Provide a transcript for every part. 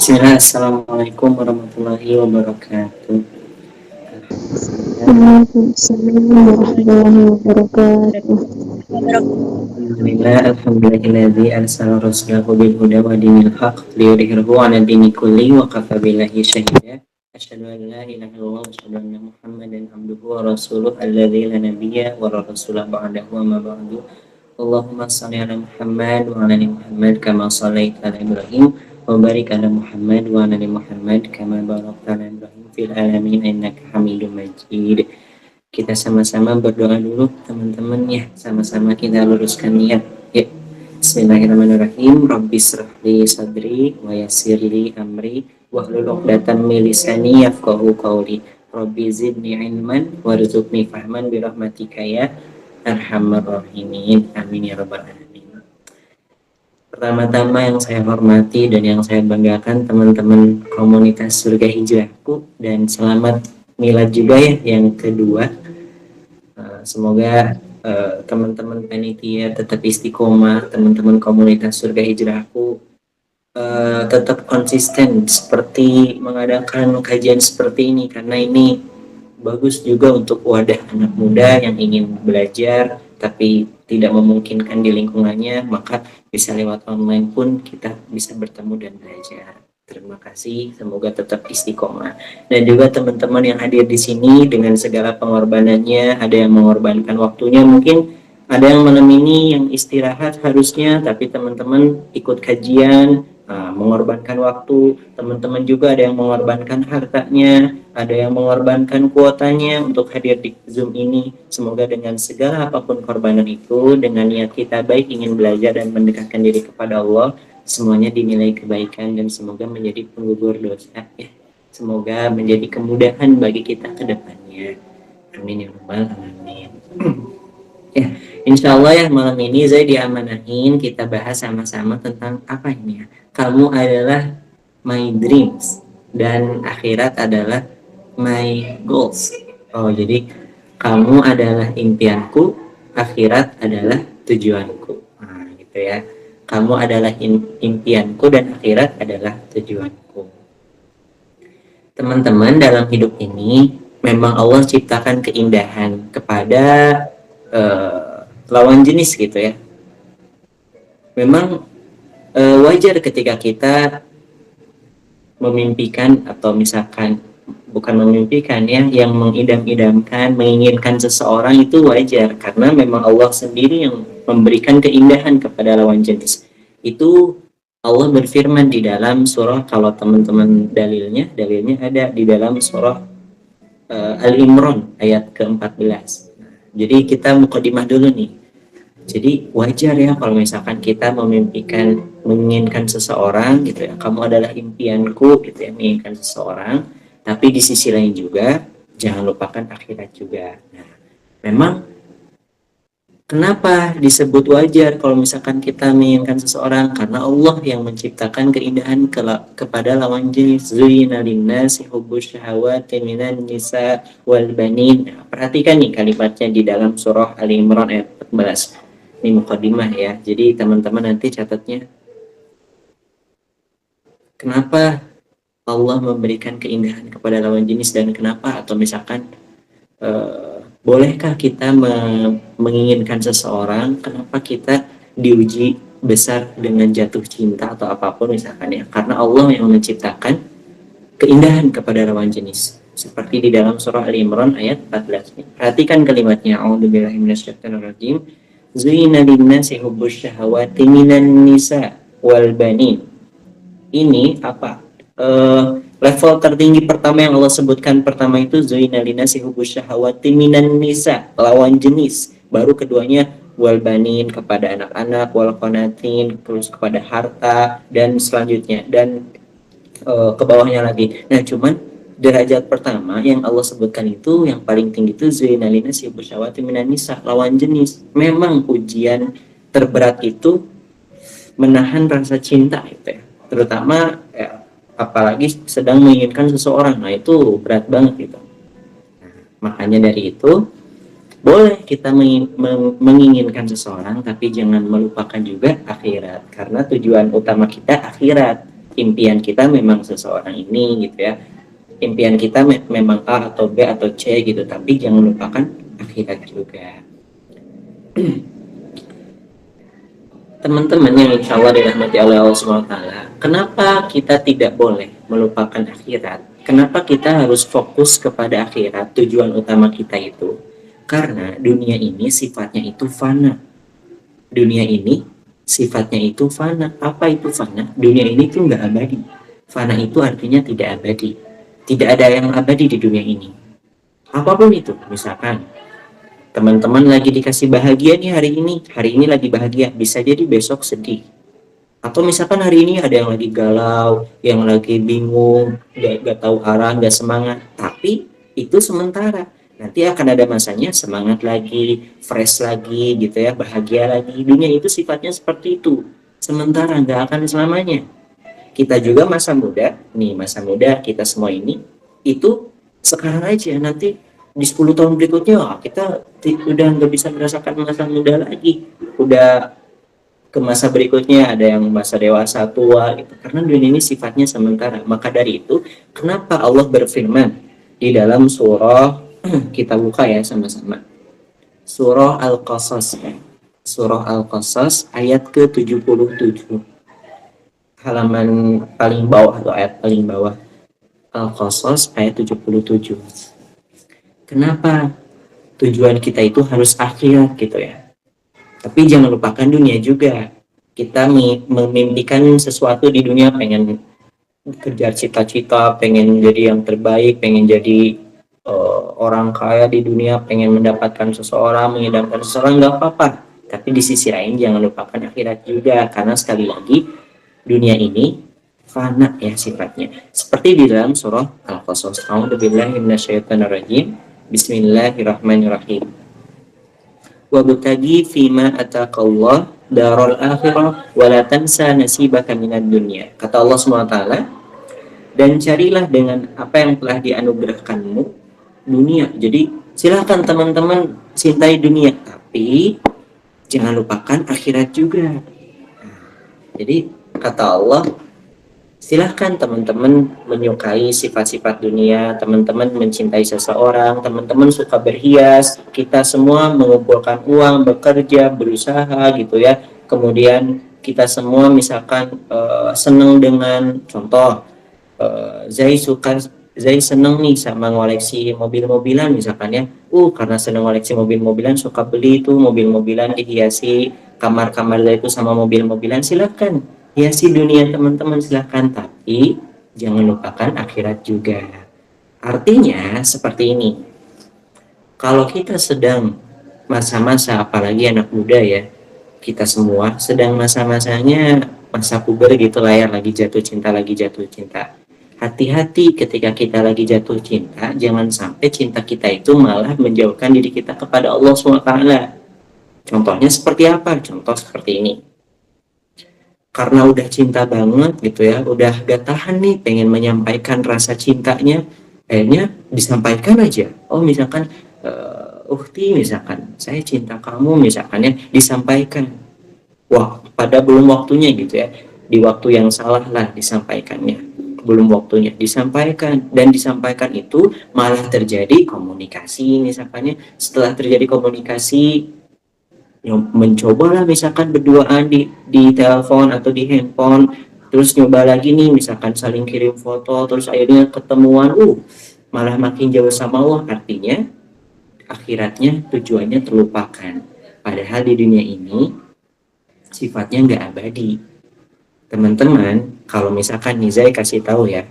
Bismillah, Assalamualaikum warahmatullahi wabarakatuh. Waalaikumsalam warahmatullahi wabarakatuh. Alhamdulillahilladzi arsala rasulahu bil huda wa dinil haqq liyudhhirahu 'ala dini kulli wa kafa billahi shahida. Asyhadu an la ilaha illallah wa asyhadu anna Muhammadan abduhu wa rasuluhu alladzi la nabiyya wa la rasula ba'dahu wa ma ba'du. Allahumma shalli ala Muhammad wa ala ali Muhammad kama shallaita ala Ibrahim wa barik ala Muhammad wa ala ali Muhammad kama barakta ala Ibrahim fil alamin innaka Hamidum Majid. Kita sama-sama berdoa dulu teman-teman ya, sama-sama kita luruskan niat ya. Bismillahirrahmanirrahim. Rabbis shrahli sadri wa yassirli amri wahlul 'uqdatam min lisani yafqahu qawli. Rabbi zidni ilman warzuqni fahman bi rahmatika ya arhamar rahimin. Amin ya rabbal alamin. Pertama-tama yang saya hormati dan yang saya banggakan teman-teman komunitas Surga Hijrahku, dan selamat milad juga ya yang kedua. Semoga teman-teman panitia tetap istiqomah, teman-teman komunitas Surga Hijrahku tetap konsisten seperti mengadakan kajian seperti ini, karena ini bagus juga untuk wadah anak muda yang ingin belajar tapi tidak memungkinkan di lingkungannya, maka bisa lewat online pun kita bisa bertemu dan belajar. Terima kasih, semoga tetap istiqomah. Dan juga teman-teman yang hadir di sini dengan segala pengorbanannya, ada yang mengorbankan waktunya, mungkin ada yang malam ini yang istirahat harusnya, tapi teman-teman ikut kajian, mengorbankan waktu. Teman-teman juga ada yang mengorbankan hartanya, ada yang mengorbankan kuotanya untuk hadir di Zoom ini. Semoga dengan segala apapun korbanan itu, dengan niat kita baik ingin belajar dan mendekatkan diri kepada Allah, semuanya dinilai kebaikan dan semoga menjadi penggugur dosa ya. Semoga menjadi kemudahan bagi kita ke depannya. Amin ya rabbal alamin. Ya, insya Allah ya malam ini saya diamanahin kita bahas sama-sama tentang apa ini ya. Kamu adalah my dreams dan akhirat adalah my goals. Oh, jadi kamu adalah impianku, akhirat adalah tujuanku. Nah, gitu ya. Kamu adalah impianku dan akhirat adalah tujuanku. Teman-teman, dalam hidup ini memang Allah ciptakan keindahan kepada lawan jenis gitu ya. Memang wajar ketika kita memimpikan atau misalkan bukan memimpikan ya, yang mengidam-idamkan, menginginkan seseorang, itu wajar karena memang Allah sendiri yang memberikan keindahan kepada lawan jenis. Itu Allah berfirman di dalam surah, kalau teman-teman dalilnya ada di dalam surah Al-Imran ayat ke-14. Jadi kita mukadimah dulu nih. Jadi wajar ya kalau misalkan kita memimpikan, menginginkan seseorang gitu ya, kamu adalah impianku gitu ya, menginginkan seseorang, tapi di sisi lain juga jangan lupakan akhirat juga. Nah, memang kenapa disebut wajar kalau misalkan kita menginginkan seseorang? Karena Allah yang menciptakan keindahan kepada lawan jenis. Zuyyina linnasi hubbus syahawati minan nisa wal banin. Nah, perhatikan nih kalimatnya di dalam surah Ali Imran ayat 14. Ini mukadimah ya. Jadi teman-teman nanti catatnya. Kenapa Allah memberikan keindahan kepada lawan jenis dan kenapa, atau misalkan bolehkah kita menginginkan seseorang, kenapa kita diuji besar dengan jatuh cinta atau apapun misalkan ya, karena Allah yang menciptakan keindahan kepada lawan jenis. Seperti di dalam surah Ali Imran ayat 14. Perhatikan kalimatnya. A'udzubillahi minasyaitonirrajim. Zuyyina linnasi hubbus syahawati minan nisa wal banin. Ini apa? Level tertinggi pertama yang Allah sebutkan pertama itu zuyyina linnasi hubbus syahawati minan nisa, lawan jenis. Baru keduanya wal banin, kepada anak-anak, wal qanatin, terus kepada harta, dan selanjutnya dan ke bawahnya lagi. Nah, cuman derajat pertama yang Allah sebutkan itu yang paling tinggi itu zuyyina linnasi hubbus syahawati minan nisa, lawan jenis. Memang ujian terberat itu menahan rasa cinta itu ya. Terutama apalagi sedang menginginkan seseorang, nah itu berat banget gitu. Nah, makanya dari itu boleh kita menginginkan seseorang, tapi jangan melupakan juga akhirat, karena tujuan utama kita akhirat. impian kita memang seseorang ini gitu ya, impian kita memang A atau B atau C gitu, tapi jangan lupakan akhirat juga. Teman-teman yang insya Allah dirahmati oleh Allah SWT, kenapa kita tidak boleh melupakan akhirat? Kenapa kita harus fokus kepada akhirat? Tujuan utama kita itu karena dunia ini sifatnya itu fana. Dunia ini sifatnya itu fana. Apa itu fana? Dunia ini tuh nggak abadi. Fana itu artinya tidak abadi. Tidak ada yang abadi di dunia ini. Apapun itu, misalkan teman-teman lagi dikasih bahagia nih hari ini lagi bahagia, bisa jadi besok sedih. Atau misalkan hari ini ada yang lagi galau, yang lagi bingung, gak tahu arah, gak semangat. Tapi itu sementara. Nanti akan ada masanya semangat lagi, fresh lagi gitu ya, bahagia lagi. Dunia itu sifatnya seperti itu. Sementara, gak akan selamanya. Kita juga masa muda, nih masa muda kita semua ini, itu sekarang aja, nanti di 10 tahun berikutnya kita udah nggak bisa merasakan masa muda lagi, udah ke masa berikutnya ada yang masa dewasa tua gitu. Karena dunia ini sifatnya sementara. Maka dari itu kenapa Allah berfirman di dalam surah kita buka ya sama-sama, surah Al-Qasas ya. Surah Al-Qasas ayat ke-77, halaman paling bawah atau ayat paling bawah. Al-Qasas ayat 77. Kenapa tujuan kita itu harus akhirat gitu ya, tapi jangan lupakan dunia juga. Kita memimpikan sesuatu di dunia, pengen kejar cita-cita, pengen jadi yang terbaik, pengen jadi orang kaya di dunia, pengen mendapatkan seseorang, mengidamkan seseorang, nggak apa-apa. Tapi di sisi lain jangan lupakan akhirat juga, karena sekali lagi dunia ini fana ya sifatnya. Seperti di dalam surah Al-Qasas, A'udzubillahi minasyaitonirrajim. Bismillahirrahmanirrahim. Wabtaghi fima ataqallah darul akhirah wa la tansa nasibaka minad dunya. Kata Allah SWT, dan carilah dengan apa yang telah dianugerahkanmu dunia. Jadi silahkan teman-teman cintai dunia, tapi jangan lupakan akhirat juga. Jadi kata Allah, silahkan teman-teman menyukai sifat-sifat dunia, teman-teman mencintai seseorang, teman-teman suka berhias, kita semua mengumpulkan uang, bekerja, berusaha gitu ya. Kemudian kita semua misalkan senang dengan contoh, Zai seneng nih sama ngoleksi mobil-mobilan misalkan ya. Karena seneng ngoleksi mobil-mobilan, suka beli itu mobil-mobilan, dihiasi kamar-kamar itu sama mobil-mobilan. Silakan hiasi dunia teman-teman, silahkan, tapi jangan lupakan akhirat juga. Artinya seperti ini, kalau kita sedang masa-masa, apalagi anak muda ya, kita semua sedang masa-masanya masa puber gitu lah ya, lagi jatuh cinta. Hati-hati ketika kita lagi jatuh cinta, jangan sampai cinta kita itu malah menjauhkan diri kita kepada Allah SWT. Contohnya seperti apa? Contoh seperti ini, karena udah cinta banget gitu ya, udah gak tahan nih pengen menyampaikan rasa cintanya, akhirnya disampaikan aja. Misalkan Ukti, misalkan saya cinta kamu misalkan ya, disampaikan. Pada belum waktunya gitu ya, di waktu yang salah lah disampaikannya, belum waktunya disampaikan, dan disampaikan itu malah terjadi komunikasi misalkannya. Setelah terjadi komunikasi, mencobalah misalkan berduaan di telepon atau di handphone, terus nyoba lagi nih misalkan saling kirim foto, terus akhirnya ketemuan, malah makin jauh sama Allah. Artinya akhiratnya, tujuannya terlupakan. Padahal di dunia ini sifatnya nggak abadi. Teman-teman, kalau misalkan nih Zai kasih tahu ya,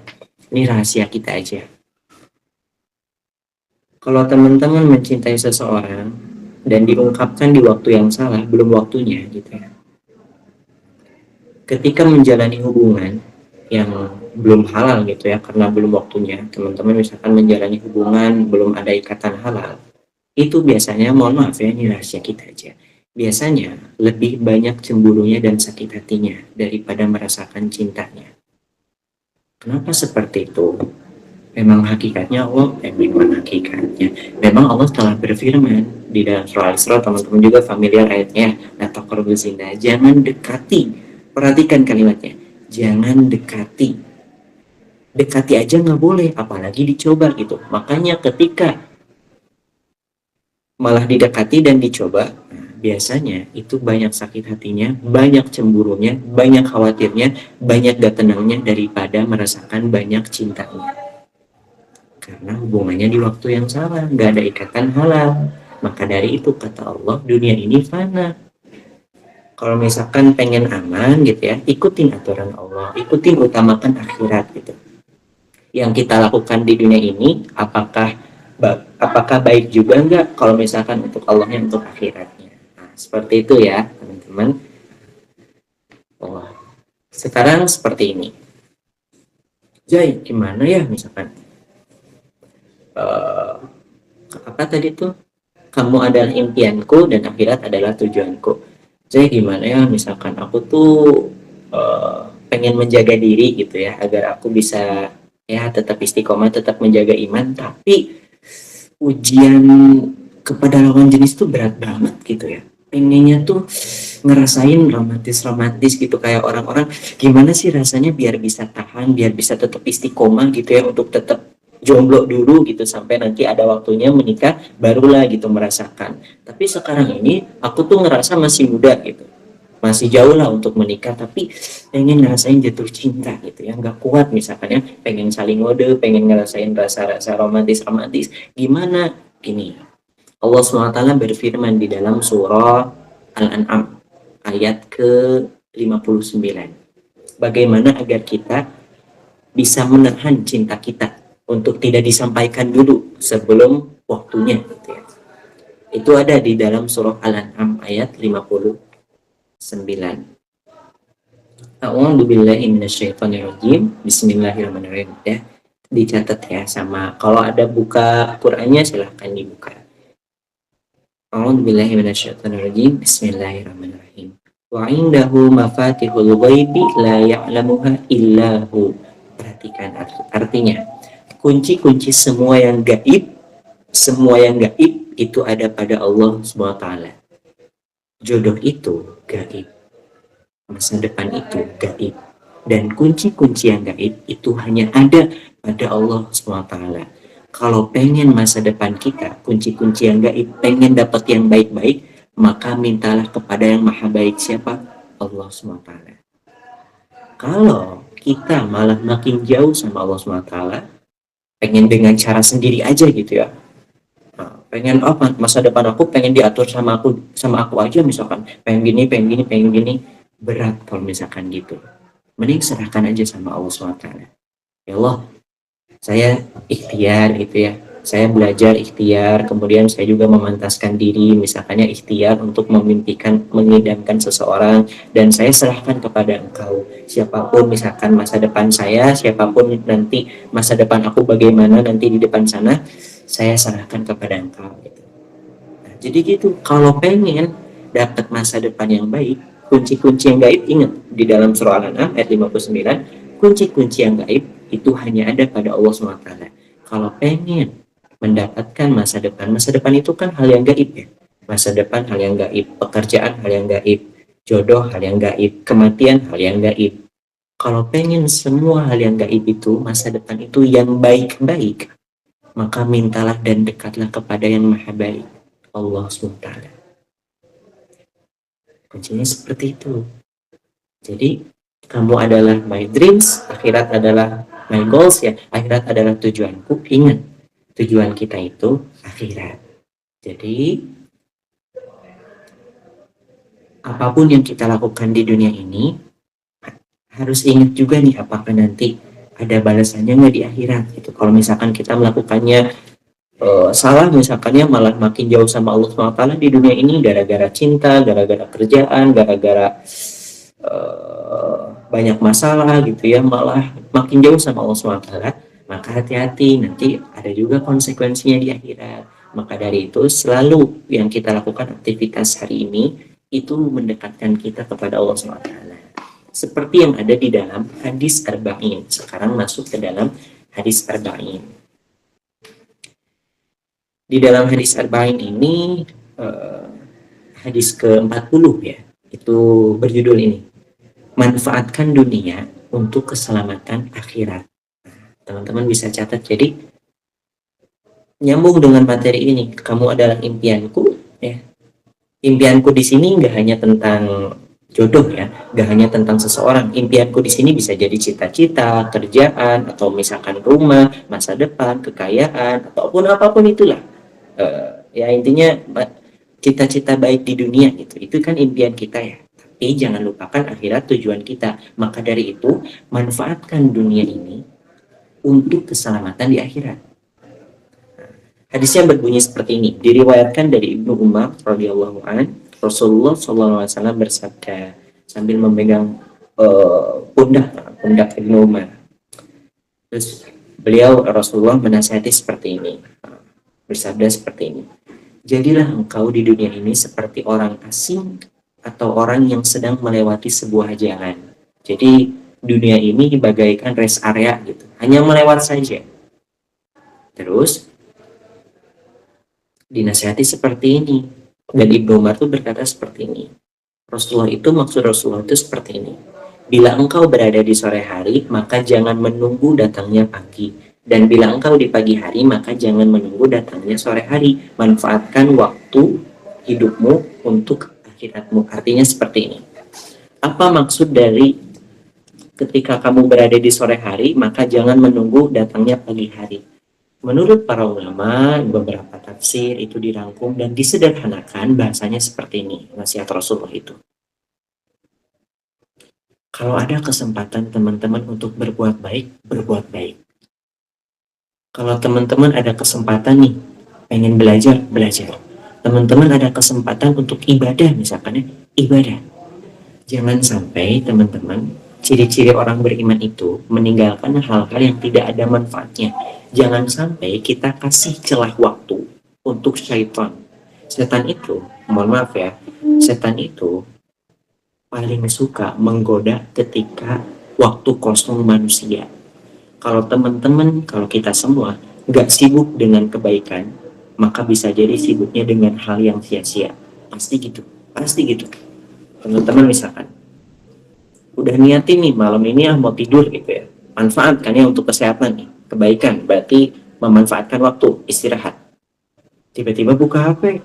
ini rahasia kita aja. Kalau teman-teman mencintai seseorang dan diungkapkan di waktu yang salah, belum waktunya gitu ya, ketika menjalani hubungan yang belum halal gitu ya, karena belum waktunya, teman-teman misalkan menjalani hubungan belum ada ikatan halal, itu biasanya, mohon maaf ya, ini rahasia kita aja, biasanya lebih banyak cemburunya dan sakit hatinya daripada merasakan cintanya. Kenapa seperti itu? Memang hakikatnya Allah, memang Allah telah berfirman di dalam surah Al-Isra, teman-teman juga familiar ayatnya, la taqrabuz zina, jangan dekati, perhatikan kalimatnya, jangan dekati aja nggak boleh, apalagi dicoba gitu. Makanya ketika malah didekati dan dicoba, biasanya itu banyak sakit hatinya, banyak cemburunya, banyak khawatirnya, banyak gak tenangnya daripada merasakan banyak cintanya. Karena hubungannya di waktu yang salah, gak ada ikatan halal. Maka dari itu kata Allah, dunia ini fana. Kalau misalkan pengen aman gitu ya, ikutin aturan Allah, ikutin utamakan akhirat gitu. Yang kita lakukan di dunia ini, apakah baik juga enggak kalau misalkan untuk Allahnya, untuk akhiratnya. Nah, seperti itu ya teman-teman. Oh, sekarang seperti ini. Jai, gimana ya misalkan uh, apa tadi tuh, kamu adalah impianku dan akhirat adalah tujuanku. Jai, gimana ya misalkan aku tuh pengen menjaga diri gitu ya, agar aku bisa ya tetap istiqomah, tetap menjaga iman, tapi ujian kepada lawan jenis tuh berat banget gitu ya. Pengennya tuh ngerasain romantis-romantis gitu, kayak orang-orang gimana sih rasanya biar bisa tahan, biar bisa tetap istiqomah gitu ya, untuk tetap jomblo dulu gitu sampai nanti ada waktunya menikah barulah gitu merasakan. Tapi sekarang ini aku tuh ngerasa masih muda gitu, masih jauh lah untuk menikah, tapi pengen ngerasain jatuh cinta gitu ya, nggak kuat misalkan ya, pengen saling ngode, pengen ngerasain rasa-rasa romantis-romantis. Gimana? Gini, Allah SWT berfirman di dalam surah Al-An'am ayat ke-59. Bagaimana agar kita bisa menahan cinta kita untuk tidak disampaikan dulu sebelum waktunya gitu ya. Itu ada di dalam surah Al-An'am ayat 59. A'udzu billahi minasyaitonir rajim. Bismillahirrahmanirrahim ya. Dicatat ya, sama kalau ada buka Qur'annya silahkan dibuka. A'udzu billahi minasyaitonir rajim. Bismillahirrahmanirrahim. Wa indahu mafatihul ghaibi la ya'lamuha illahu. Perhatikan artinya. Kunci-kunci semua yang gaib, semua yang gaib itu ada pada Allah SWT. Jodoh itu gaib, masa depan itu gaib, dan kunci-kunci yang gaib itu hanya ada pada Allah SWT. Kalau pengen masa depan kita, kunci-kunci yang gaib, pengen dapat yang baik-baik, maka mintalah kepada yang maha baik. Siapa? Allah SWT. Kalau kita malah makin jauh sama Allah SWT, pengen dengan cara sendiri aja gitu ya, pengen apa, masa depan aku pengen diatur sama aku aja misalkan, pengen gini, berat kalau misalkan gitu. Mending serahkan aja sama Allah SWT. Ya Allah, saya ikhtiar gitu ya, saya belajar ikhtiar, kemudian saya juga memantaskan diri misalkannya ikhtiar untuk memimpikan, mengidamkan seseorang, dan saya serahkan kepada engkau. Siapapun misalkan masa depan saya, siapapun nanti masa depan aku bagaimana nanti di depan sana, saya serahkan kepada engkau gitu. Nah, jadi gitu, kalau pengen dapat masa depan yang baik, kunci-kunci yang gaib, ingat di dalam surah Al-An'am ayat 59, kunci-kunci yang gaib itu hanya ada pada Allah SWT. Kalau pengen mendapatkan masa depan itu kan hal yang gaib ya. Masa depan hal yang gaib, pekerjaan hal yang gaib, jodoh hal yang gaib, kematian hal yang gaib. Kalau pengen semua hal yang gaib itu, masa depan itu yang baik-baik, maka mintalah dan dekatlah kepada yang maha baik, Allah SWT. Kuncinya seperti itu. Jadi kamu adalah my dreams, akhirat adalah my goals ya, akhirat adalah tujuanku. Ingat, tujuan kita itu akhirat. Jadi apapun yang kita lakukan di dunia ini, harus ingat juga nih, apakah nanti ada balasannya nggak di akhirat gitu. Kalau misalkan kita melakukannya salah misalkannya, malah makin jauh sama Allah SWT di dunia ini, gara-gara cinta, gara-gara kerjaan, gara-gara banyak masalah gitu ya, malah makin jauh sama Allah SWT, maka hati-hati, nanti ada juga konsekuensinya di akhirat. Maka dari itu selalu yang kita lakukan aktivitas hari ini itu mendekatkan kita kepada Allah SWT, seperti yang ada di dalam hadis Arba'in. Sekarang masuk ke dalam hadis Arba'in. Di dalam hadis Arba'in ini hadis ke-40 ya, itu berjudul ini, manfaatkan dunia untuk keselamatan akhirat. Teman-teman bisa catat, jadi nyambung dengan materi ini, kamu adalah impianku, ya. Impianku di sini nggak hanya tentang jodoh ya, nggak hanya tentang seseorang. Impianku di sini bisa jadi cita-cita, kerjaan, atau misalkan rumah, masa depan, kekayaan, ataupun apapun itulah. Ya intinya cita-cita baik di dunia gitu. Itu kan impian kita ya. Tapi jangan lupakan akhirat tujuan kita. Maka dari itu, manfaatkan dunia ini untuk keselamatan di akhirat. Hadisnya berbunyi seperti ini. Diriwayatkan dari Ibnu Umar radhiyallahu an, Rasulullah SAW bersabda sambil memegang pundak Ibnu Umar. Terus Rasulullah menasihati seperti ini. Bersabda seperti ini. Jadilah engkau di dunia ini seperti orang asing atau orang yang sedang melewati sebuah jalan. Jadi dunia ini bagaikan rest area gitu. Hanya melewat saja. Terus dinasihati seperti ini. Dan Ibnu Umar itu berkata seperti ini. Maksud Rasulullah itu seperti ini. Bila engkau berada di sore hari, maka jangan menunggu datangnya pagi. Dan bila engkau di pagi hari, maka jangan menunggu datangnya sore hari. Manfaatkan waktu hidupmu untuk akhiratmu. Artinya seperti ini. Apa maksud dari ketika kamu berada di sore hari, maka jangan menunggu datangnya pagi hari? Menurut para ulama, beberapa tafsir itu dirangkum dan disederhanakan bahasanya seperti ini, nasihat Rasulullah itu. Kalau ada kesempatan teman-teman untuk berbuat baik, berbuat baik. Kalau teman-teman ada kesempatan nih, pengen belajar, belajar. Teman-teman ada kesempatan untuk ibadah, misalkan ya, ibadah. Jangan sampai teman-teman, ciri-ciri orang beriman itu meninggalkan hal-hal yang tidak ada manfaatnya. Jangan sampai kita kasih celah waktu untuk syaitan. Setan itu, mohon maaf ya, setan itu paling suka menggoda ketika waktu kosong manusia. Kalau teman-teman, kalau kita semua nggak sibuk dengan kebaikan, maka bisa jadi sibuknya dengan hal yang sia-sia. Pasti gitu, pasti gitu. Teman-teman misalkan, udah niatin nih malam ini mau tidur gitu ya. Manfaatkan ya untuk kesehatan nih. Kebaikan, berarti memanfaatkan waktu, istirahat. Tiba-tiba buka HP,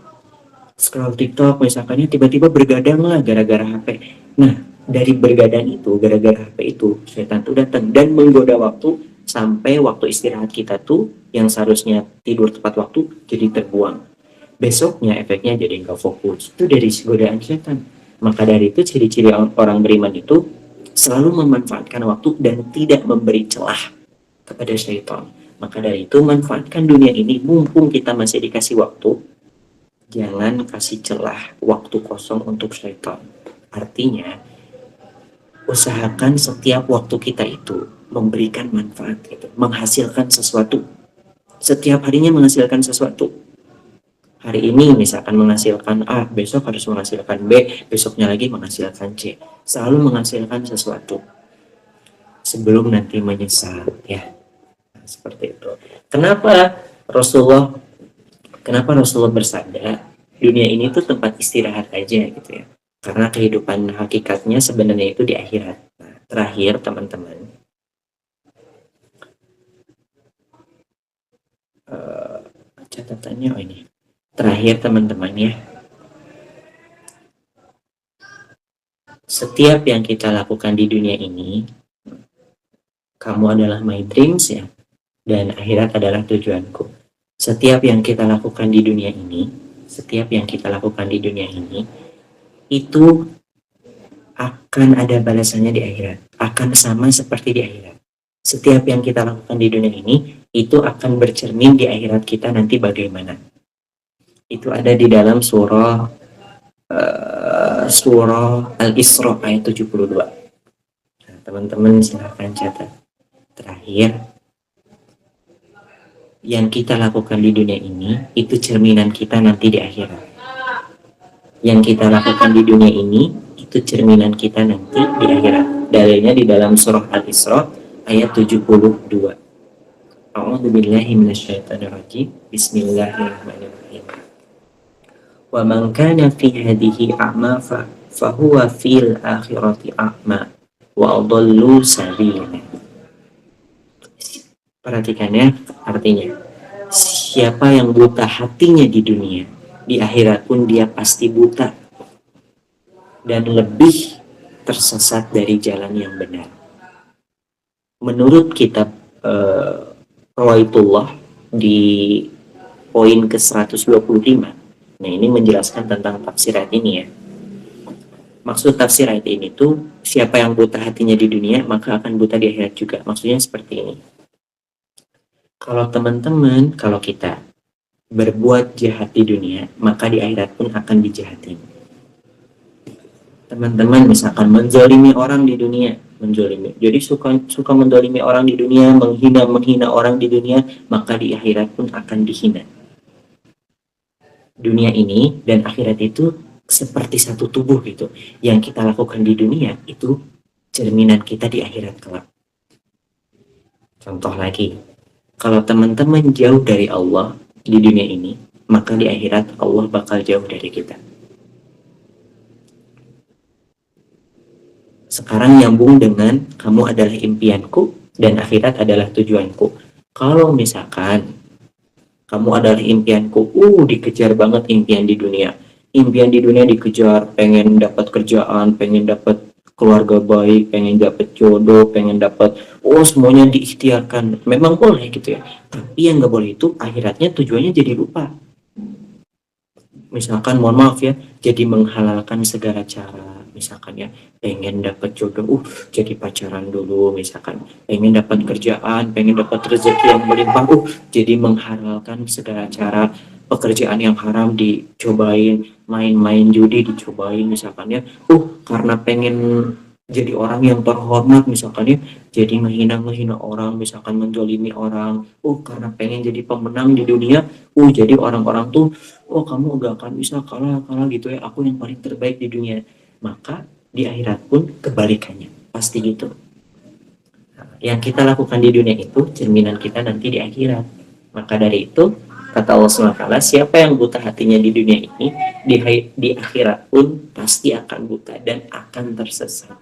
scroll TikTok misalkan ya, tiba-tiba bergadang lah gara-gara HP. Nah, dari bergadang itu, gara-gara HP itu, setan tuh datang dan menggoda waktu sampai waktu istirahat kita tuh yang seharusnya tidur tepat waktu jadi terbuang. Besoknya efeknya jadi nggak fokus. Itu dari godaan setan. Maka dari itu ciri-ciri orang beriman itu selalu memanfaatkan waktu dan tidak memberi celah kepada syaitan. Maka dari itu manfaatkan dunia ini mumpung kita masih dikasih waktu. Jangan kasih celah waktu kosong untuk syaitan. Artinya usahakan setiap waktu kita itu memberikan manfaat gitu, menghasilkan sesuatu. Setiap harinya menghasilkan sesuatu. Hari ini misalkan menghasilkan A, besok harus menghasilkan B, besoknya lagi menghasilkan C. Selalu menghasilkan sesuatu sebelum nanti menyesal ya. Nah, seperti itu. Kenapa Rasulullah bersabda dunia ini tuh tempat istirahat aja gitu ya, karena kehidupan hakikatnya sebenarnya itu di akhirat. Nah, terakhir teman-teman, catatannya ini terakhir teman-teman ya, setiap yang kita lakukan di dunia ini, kamu adalah my dreams ya, dan akhirat adalah tujuanku. Setiap yang kita lakukan di dunia ini, itu akan ada balasannya di akhirat, akan sama seperti di akhirat. Setiap yang kita lakukan di dunia ini, itu akan bercermin di akhirat kita nanti bagaimana. Itu ada di dalam surah Al-Isra ayat 72. Nah, teman-teman silahkan catat. Terakhir, yang kita lakukan di dunia ini itu cerminan kita nanti di akhirat. Yang kita lakukan di dunia ini itu cerminan kita nanti di akhirat. Dalilnya di dalam surah Al-Isra ayat 72. A'udzubillahi minasyaitonirrajim. Bismillahirrahmanirrahim. Wa man kana fi hadhihi a'ma fa huwa fil akhirati a'ma wa adallu sabila. Perhatikan ya artinya. Siapa yang buta hatinya di dunia, di akhirat pun dia pasti buta dan lebih tersesat dari jalan yang benar. Menurut kitab Rawaitullah di poin ke-125. Nah, ini menjelaskan tentang tafsir ayat ini ya. Maksud tafsir ayat ini tuh, siapa yang buta hatinya di dunia, maka akan buta di akhirat juga. Maksudnya seperti ini. Kalau teman-teman, kalau kita berbuat jahat di dunia, maka di akhirat pun akan dijahatin. Teman-teman misalkan menzalimi orang di dunia, menzalimi. Jadi suka menzalimi orang di dunia, menghina orang di dunia, maka di akhirat pun akan dihina. Dunia ini dan akhirat itu seperti satu tubuh gitu. Yang kita lakukan di dunia itu cerminan kita di akhirat kelak. Contoh lagi, kalau teman-teman jauh dari Allah di dunia ini, maka di akhirat Allah bakal jauh dari kita. Sekarang nyambung dengan kamu adalah impianku dan akhirat adalah tujuanku. Kalau misalkan kamu adalah impianku, dikejar banget impian di dunia. Impian di dunia dikejar, pengen dapat kerjaan, pengen dapat keluarga baik, pengen dapat jodoh, pengen dapat, semuanya diikhtiarkan. Memang boleh gitu ya. Tapi yang nggak boleh itu akhiratnya tujuannya jadi lupa. Misalkan, mohon maaf ya, jadi menghalalkan segala cara. Misalkan ya, pengen dapat jodoh, jadi pacaran dulu. Misalkan, pengen dapat kerjaan, pengen dapat rezeki yang melimpah, jadi menghalalkan segala cara. Pekerjaan yang haram dicobain, main-main judi dicobain misalkan ya, karena pengen jadi orang yang terhormat misalkan ya, jadi menghina orang, misalkan menzalimi orang, karena pengen jadi pemenang di dunia, jadi orang-orang tuh, kamu gak akan bisa kalah gitu ya, aku yang paling terbaik di dunia. Maka di akhirat pun kebalikannya, pasti gitu. Nah, yang kita lakukan di dunia itu cerminan kita nanti di akhirat. Maka dari itu kata Allah SWT, siapa yang buta hatinya di dunia ini, di akhirat pun pasti akan buta dan akan tersesat.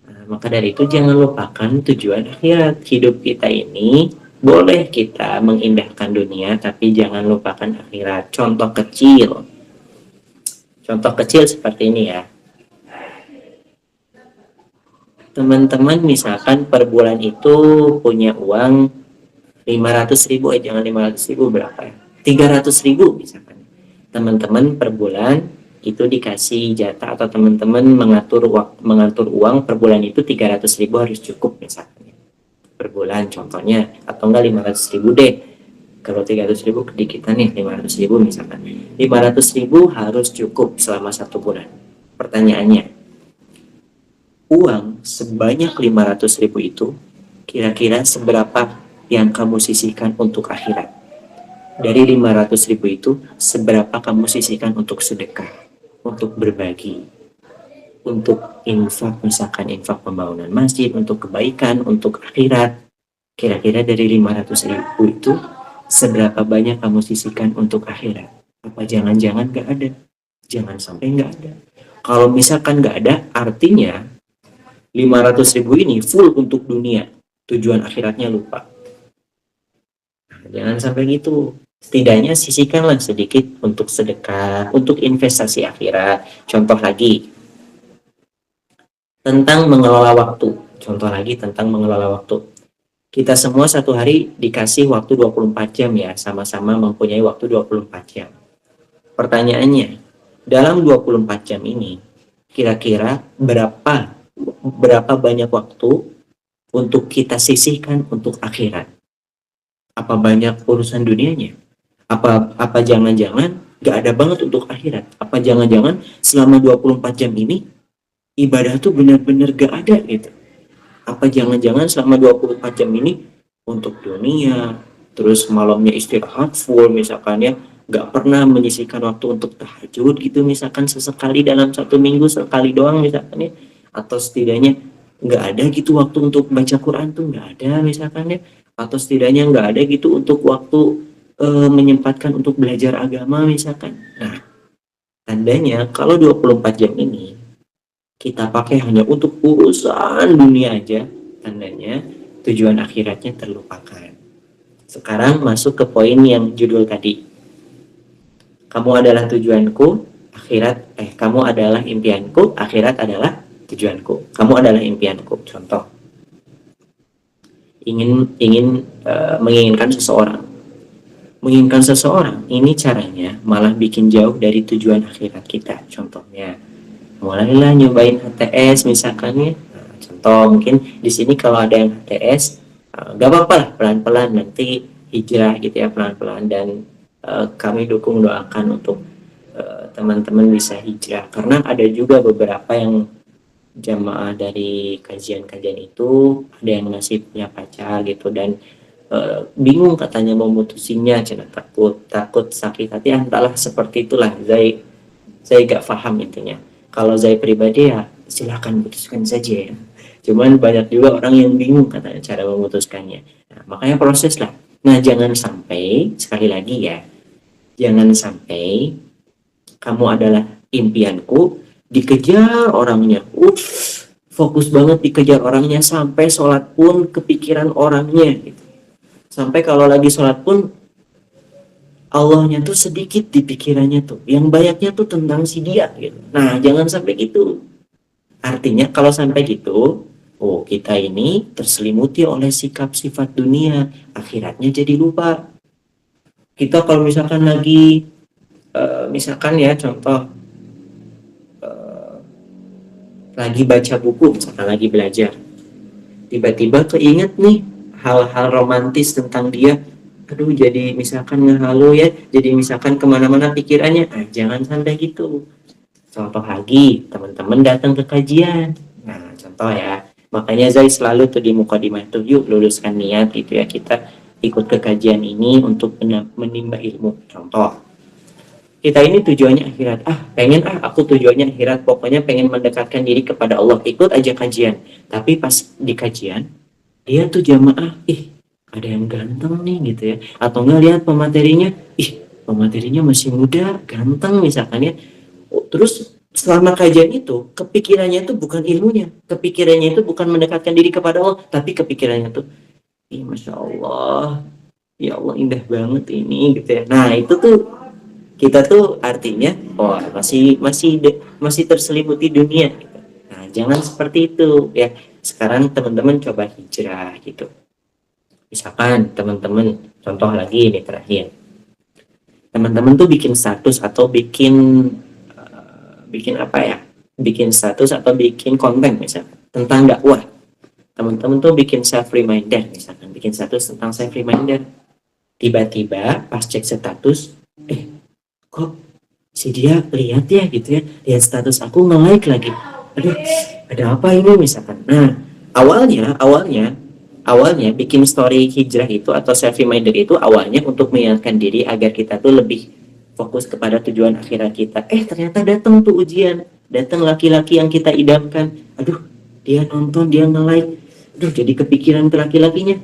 Nah, maka dari itu jangan lupakan tujuan akhirat. Hidup kita ini boleh kita mengindahkan dunia, tapi jangan lupakan akhirat. Contoh kecil seperti ini ya. Teman-teman misalkan per bulan itu punya uang 500.000, jangan 500.000, berapa ya? 300.000 misalkan. Teman-teman per bulan itu dikasih jatah atau teman-teman mengatur uang per bulan itu 300.000 harus cukup misalkan. Per bulan contohnya, atau enggak 500.000 deh. Kalau 300.000 kedikitan nih, 500.000 misalkan. 500.000 harus cukup selama 1 bulan. Pertanyaannya, uang sebanyak 500.000 itu kira-kira seberapa yang kamu sisihkan untuk akhirat? Dari 500.000 itu, seberapa kamu sisihkan untuk sedekah, untuk berbagi, untuk infak, misalkan infak pembangunan masjid, untuk kebaikan, untuk akhirat? Kira-kira dari 500.000 itu, seberapa banyak kamu sisihkan untuk akhirat? Apa jangan-jangan gak ada? Jangan sampai gak ada. Kalau misalkan gak ada, artinya 500.000 ini full untuk dunia, tujuan akhiratnya lupa. Jangan sampai gitu. Setidaknya sisihkanlah sedikit untuk sedekah, untuk investasi akhirat. Contoh lagi tentang mengelola waktu. Kita semua satu hari dikasih waktu 24 jam ya, sama-sama mempunyai waktu 24 jam. Pertanyaannya, dalam 24 jam ini kira-kira berapa banyak waktu untuk kita sisihkan untuk akhirat? Apa banyak urusan dunianya? Apa jangan-jangan gak ada banget untuk akhirat? Apa jangan-jangan selama 24 jam ini ibadah tuh benar-benar gak ada gitu? Apa jangan-jangan selama 24 jam ini untuk dunia, terus malamnya istirahat full misalkan ya, gak pernah menyisihkan waktu untuk tahajud gitu misalkan, sesekali dalam 1 minggu sekali doang misalkan ya, atau setidaknya gak ada gitu waktu untuk baca Quran tuh gak ada misalkan ya, atau setidaknya gak ada gitu untuk waktu menyempatkan untuk belajar agama misalkan. Nah, tandanya kalau 24 jam ini kita pakai hanya untuk urusan dunia aja, tandanya tujuan akhiratnya terlupakan. Sekarang masuk ke poin yang judul tadi. Kamu adalah tujuanku, kamu adalah impianku, akhirat adalah tujuanku. Kamu adalah impianku. Contoh, menginginkan seseorang. Menginginkan seseorang, ini caranya malah bikin jauh dari tujuan akhirat kita. Contohnya, mulailah nyobain HTS misalkan ya. Nah, contoh mungkin di sini kalau ada yang HTS, gak apa-apa lah, pelan-pelan nanti hijrah gitu ya, pelan-pelan. Dan kami doakan untuk teman-teman bisa hijrah, karena ada juga beberapa yang jamaah dari kajian-kajian itu ada yang masih punya pacar gitu, dan bingung katanya mau mutusinnya, cina takut sakit hati, entahlah seperti itulah. Saya gak paham intinya. Kalau saya pribadi ya silahkan putuskan saja ya, cuman banyak juga orang yang bingung katanya cara memutuskannya. Nah, makanya proses lah. Nah, jangan sampai, sekali lagi ya, jangan sampai kamu adalah impianku, dikejar orangnya, fokus banget dikejar orangnya, sampai sholat pun kepikiran orangnya gitu. Sampai kalau lagi sholat pun Allahnya tuh sedikit di pikirannya tuh, yang banyaknya tuh tentang si dia gitu. Nah, jangan sampai gitu. Artinya kalau sampai gitu, kita ini terselimuti oleh sikap sifat dunia, akhiratnya jadi lupa. Kita kalau misalkan lagi misalkan ya contoh, lagi baca buku, misalkan lagi belajar, tiba-tiba keinget nih hal-hal romantis tentang dia, aduh jadi misalkan ngehalu ya, jadi misalkan kemana-mana pikirannya. Jangan sampai gitu. Contoh lagi, teman-teman datang ke kajian, nah contoh ya, makanya Zai selalu tuh di mukadimah tuh, yuk luluskan niat gitu ya, kita ikut ke kajian ini untuk menimba ilmu. Contoh, kita ini tujuannya akhirat, aku tujuannya akhirat, pokoknya pengen mendekatkan diri kepada Allah, ikut aja kajian. Tapi pas di kajian, dia tuh jamaah, ada yang ganteng nih gitu ya, atau enggak lihat pematerinya, pematerinya masih muda, ganteng misalkan ya. Terus selama kajian itu, kepikirannya itu bukan ilmunya, kepikirannya itu bukan mendekatkan diri kepada Allah, tapi kepikirannya tuh, Masya Allah, ya Allah indah banget ini gitu ya. Nah, itu tuh kita tuh artinya masih terselimuti dunia gitu. Nah, jangan seperti itu ya. Sekarang teman-teman coba hijrah gitu. Misalkan teman-teman, contoh lagi ini terakhir, teman-teman tuh bikin status atau bikin apa ya, bikin status atau bikin konten misalkan tentang dakwah. Teman-teman tuh bikin self reminder, misalkan bikin status tentang self reminder, tiba-tiba pas cek status, kok si dia lihat ya gitu ya, lihat status aku, nge-like lagi, aduh ada apa ini misalkan. Nah, awalnya bikin story hijrah itu atau self reminder itu awalnya untuk mengingatkan diri agar kita tuh lebih fokus kepada tujuan akhirat kita. Ternyata datang tuh ujian, datang laki-laki yang kita idamkan, aduh dia nonton, dia nge-like, aduh jadi kepikiran ke laki-lakinya.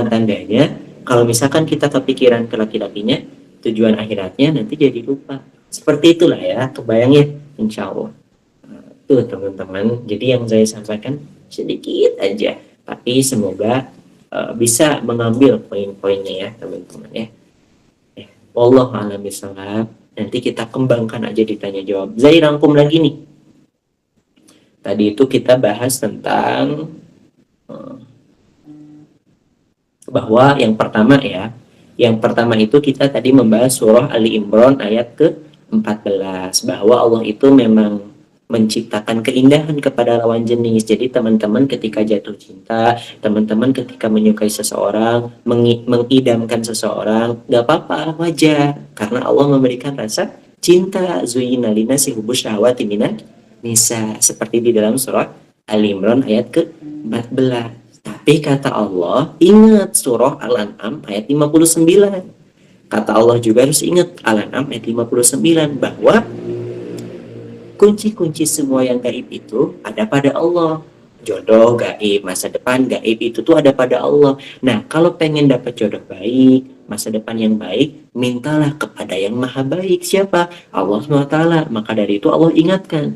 Tandanya kalau misalkan kita kepikiran ke laki-lakinya, tujuan akhiratnya nanti jadi lupa. Seperti itulah ya, kebayang ya, insya Allah. Tuh teman-teman, jadi yang saya sampaikan sedikit aja, tapi semoga bisa mengambil poin-poinnya ya teman-teman ya. Wallahu a'lam bishawab. Nanti kita kembangkan aja ditanya jawab. Zai rangkum lagi nih. Tadi itu kita bahas tentang bahwa yang pertama itu kita tadi membahas surah Ali Imran ayat ke-14, bahwa Allah itu memang menciptakan keindahan kepada lawan jenis. Jadi teman-teman ketika jatuh cinta, teman-teman ketika menyukai seseorang, mengidamkan seseorang, gak apa-apa, wajar, karena Allah memberikan rasa cinta. Zuyina linasi hubus syahwati minan nisa, seperti di dalam surah Ali Imran ayat ke-14. Tapi kata Allah, ingat surah Al-An'am ayat 59. Kata Allah juga harus ingat Al-An'am ayat 59, bahwa kunci-kunci semua yang gaib itu ada pada Allah. Jodoh gaib, masa depan gaib, itu tuh ada pada Allah. Nah, kalau pengen dapat jodoh baik, masa depan yang baik, mintalah kepada yang maha baik. Siapa? Allah SWT. Maka dari itu Allah ingatkan,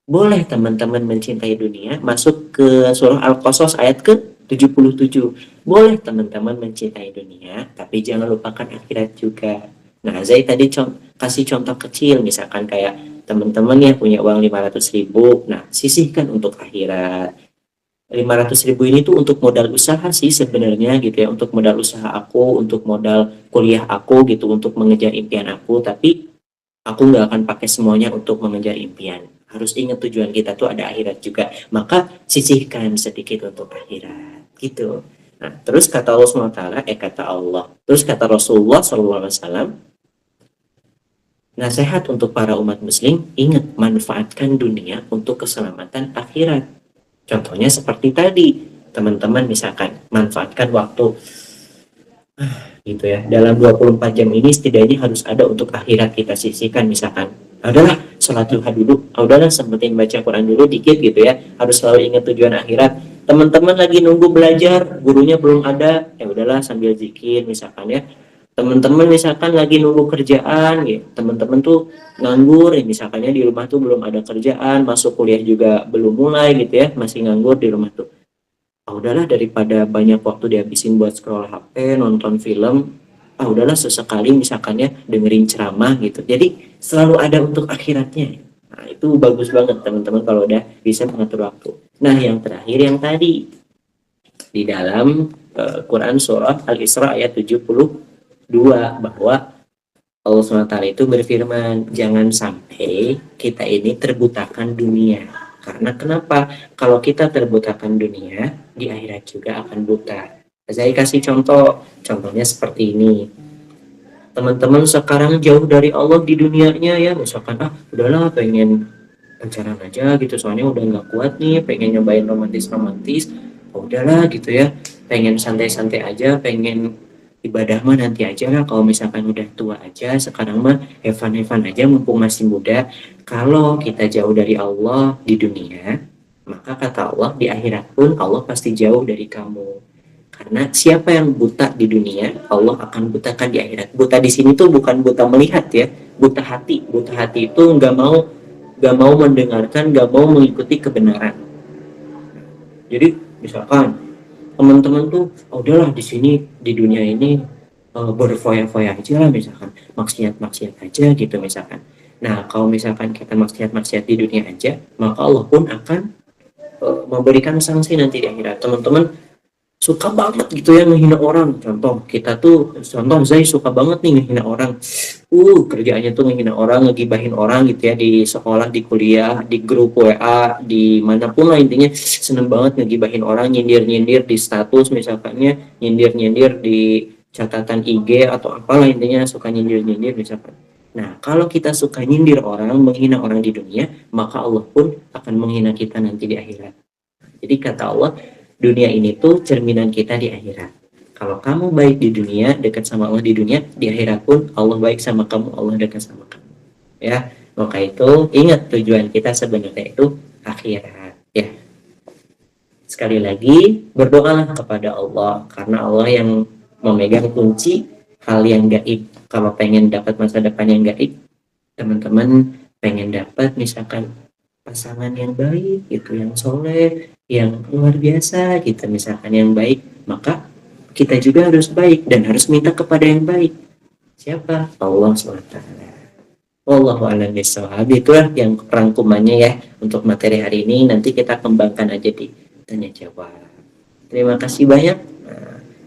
Boleh teman-teman mencintai dunia, masuk ke surah Al-Qasas ayat ke-77. Boleh teman-teman mencintai dunia, tapi jangan lupakan akhirat juga. Nah, Zai tadi kasih contoh kecil, misalkan kayak teman-teman yang punya uang 500.000, nah sisihkan untuk akhirat. 500.000 ini tuh untuk modal usaha sih sebenarnya gitu ya, untuk modal usaha aku, untuk modal kuliah aku gitu, untuk mengejar impian aku, tapi aku nggak akan pakai semuanya untuk mengejar impian. Harus ingat tujuan kita tuh ada akhirat juga. Maka sisihkan sedikit untuk akhirat. Gitu. Nah, terus kata Allah SWT, kata Allah. Terus kata Rasulullah SAW, nasihat untuk para umat muslim, ingat manfaatkan dunia untuk keselamatan akhirat. Contohnya seperti tadi, teman-teman misalkan manfaatkan waktu gitu ya. Dalam 24 jam ini setidaknya harus ada untuk akhirat kita sisihkan, misalkan adalah sholat duha dulu, udahlah sempetin baca Quran dulu dikit gitu ya, harus selalu ingat tujuan akhirat. Teman-teman lagi nunggu belajar, gurunya belum ada, ya udahlah sambil zikir misalkan ya. Teman-teman misalkan lagi nunggu kerjaan ya, teman-teman tuh nganggur ya, misalkannya di rumah tuh belum ada kerjaan, masuk kuliah juga belum mulai gitu ya, masih nganggur di rumah tuh. Udahlah daripada banyak waktu dihabisin buat scroll HP, nonton film, udahlah sesekali misalkannya dengerin ceramah gitu. Jadi selalu ada untuk akhiratnya. Nah, itu bagus banget teman-teman kalau udah bisa mengatur waktu. Nah, yang terakhir yang tadi di dalam Quran surah Al-Isra ayat 72 bahwa Allah SWT itu berfirman, jangan sampai kita ini terbutakan dunia. Karena kenapa? Kalau kita terbutakan dunia, di akhirat juga akan buta. Saya kasih contohnya seperti ini. Teman-teman sekarang jauh dari Allah di dunianya ya, misalkan udahlah pengen pacaran aja gitu, soalnya udah nggak kuat nih, pengen nyobain romantis-romantis, udahlah gitu ya, pengen santai-santai aja, pengen ibadah mah nanti aja lah, kalau misalkan udah tua aja, sekarang mah Evan aja mumpung masih muda. Kalau kita jauh dari Allah di dunia, maka kata Allah di akhirat pun Allah pasti jauh dari kamu. Karena siapa yang buta di dunia, Allah akan butakan di akhirat. Buta di sini tuh bukan buta melihat ya, buta hati. Buta hati itu nggak mau mendengarkan, nggak mau mengikuti kebenaran. Jadi misalkan teman-teman tuh udahlah di sini di dunia ini berfoya-foya aja lah, misalkan maksiat-maksiat aja gitu misalkan. Nah, kalau misalkan kita maksiat-maksiat di dunia aja, maka Allah pun akan memberikan sanksi nanti di akhirat. Teman-teman suka banget gitu ya ngehina orang, contoh Zai suka banget nih ngehina orang, kerjaannya tuh ngehina orang, ngegibahin orang gitu ya, di sekolah, di kuliah, di grup WA, di manapun lah, intinya seneng banget ngegibahin orang, nyindir-nyindir di status misalkannya, nyindir-nyindir di catatan IG atau apalah, intinya suka nyindir-nyindir misalkan. Nah, kalau kita suka nyindir orang, menghina orang di dunia, maka Allah pun akan menghina kita nanti di akhirat. Jadi kata Allah, dunia ini tuh cerminan kita di akhirat. Kalau kamu baik di dunia, dekat sama Allah di dunia, di akhirat pun Allah baik sama kamu, Allah dekat sama kamu. Ya, maka itu ingat tujuan kita sebenarnya itu akhirat. Ya, sekali lagi berdoalah kepada Allah, karena Allah yang memegang kunci hal yang gaib. Kalau pengen dapat masa depan yang gaib, teman-teman pengen dapat misalkan pasangan yang baik gitu, yang soleh, yang luar biasa gitu, misalkan yang baik, maka kita juga harus baik dan harus minta kepada yang baik. Siapa? Allah SWT. Wallahu a'lam bishawab. Itulah yang rangkumannya ya untuk materi hari ini. Nanti kita kembangkan aja di tanya jawab. Terima kasih banyak.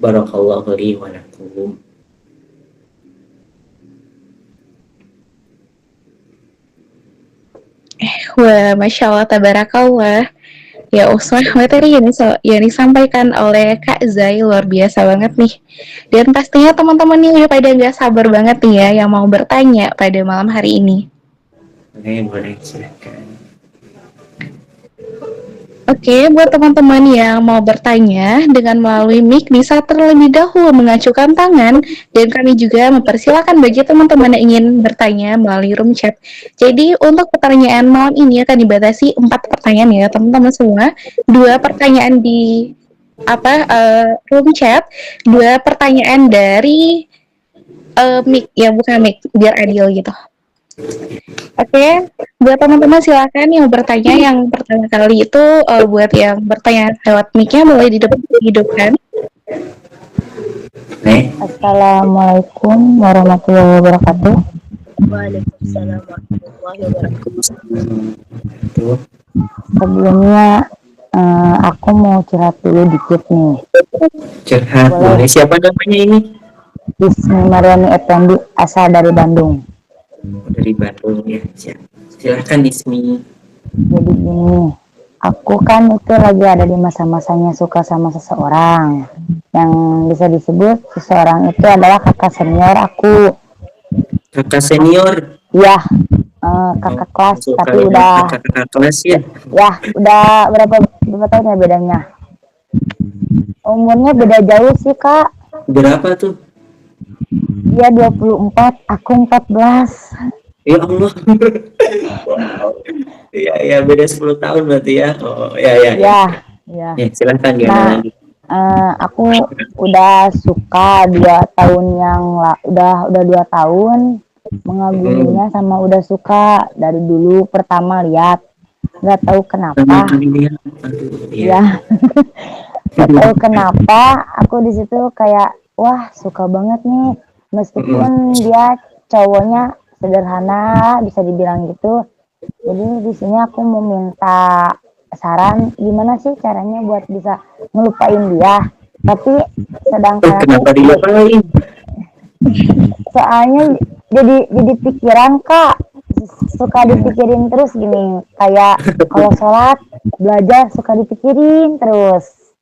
Barakallahu li wa lakum. Wah, Masya Allah, tabarakallah. Ya Usmah, materi yang disampaikan oleh Kak Zai luar biasa banget nih. Dan pastinya teman-teman nih udah pada gak sabar banget nih ya yang mau bertanya pada malam hari ini. Boleh silakan. Oke, buat teman-teman yang mau bertanya dengan melalui mic bisa terlebih dahulu mengacukan tangan dan kami juga mempersilahkan bagi teman-teman yang ingin bertanya melalui room chat. Jadi untuk pertanyaan malam ini akan dibatasi 4 pertanyaan ya teman-teman semua. 2 pertanyaan di room chat, 2 pertanyaan dari mic ya, bukan mic, biar adil gitu. Oke, buat teman-teman silakan yang bertanya yang pertama kali itu buat yang bertanya lewat mic-nya boleh dihidupkan. Nih, Assalamualaikum warahmatullahi wabarakatuh. Waalaikumsalam warahmatullahi wabarakatuh. tuh Sebelumnya aku mau curhat dulu dikit nih. curhat Boleh. boleh. Siapa namanya ini? Ismi Mariani Effendi, asal dari Bandung. Dari Bandung ya. Silahkan Ismi. Jadi gini, aku kan itu lagi ada di masa-masanya suka sama seseorang. Yang bisa disebut seseorang itu adalah kakak senior aku. Kakak senior. Ya, kakak kelas, Masuk tapi kalian udah, kakak kelas ya. udah berapa tahun ya bedanya? Umurnya beda jauh sih, Kak. Berapa tuh? Dia 24, aku 14. Ya Allah. Wow. Iya, ya beda 10 tahun berarti ya. Oh, ya. Ya. Ya, silahkan gimana Nah, lagi? aku udah suka 2 tahun udah 2 tahun mengaguminya sama udah suka dari dulu pertama lihat, nggak tahu Sama kenapa. kalian. Aduh, Ya, nggak tahu kenapa aku di situ kayak wah suka banget nih, meskipun dia cowoknya sederhana bisa dibilang gitu. Jadi di sini aku mau minta saran gimana sih caranya buat bisa ngelupain dia. Tapi sedangkan aku Kenapa dilupain? soalnya jadi pikiran, Kak. Suka dipikirin terus gini. Kayak kalau sholat, belajar suka dipikirin terus.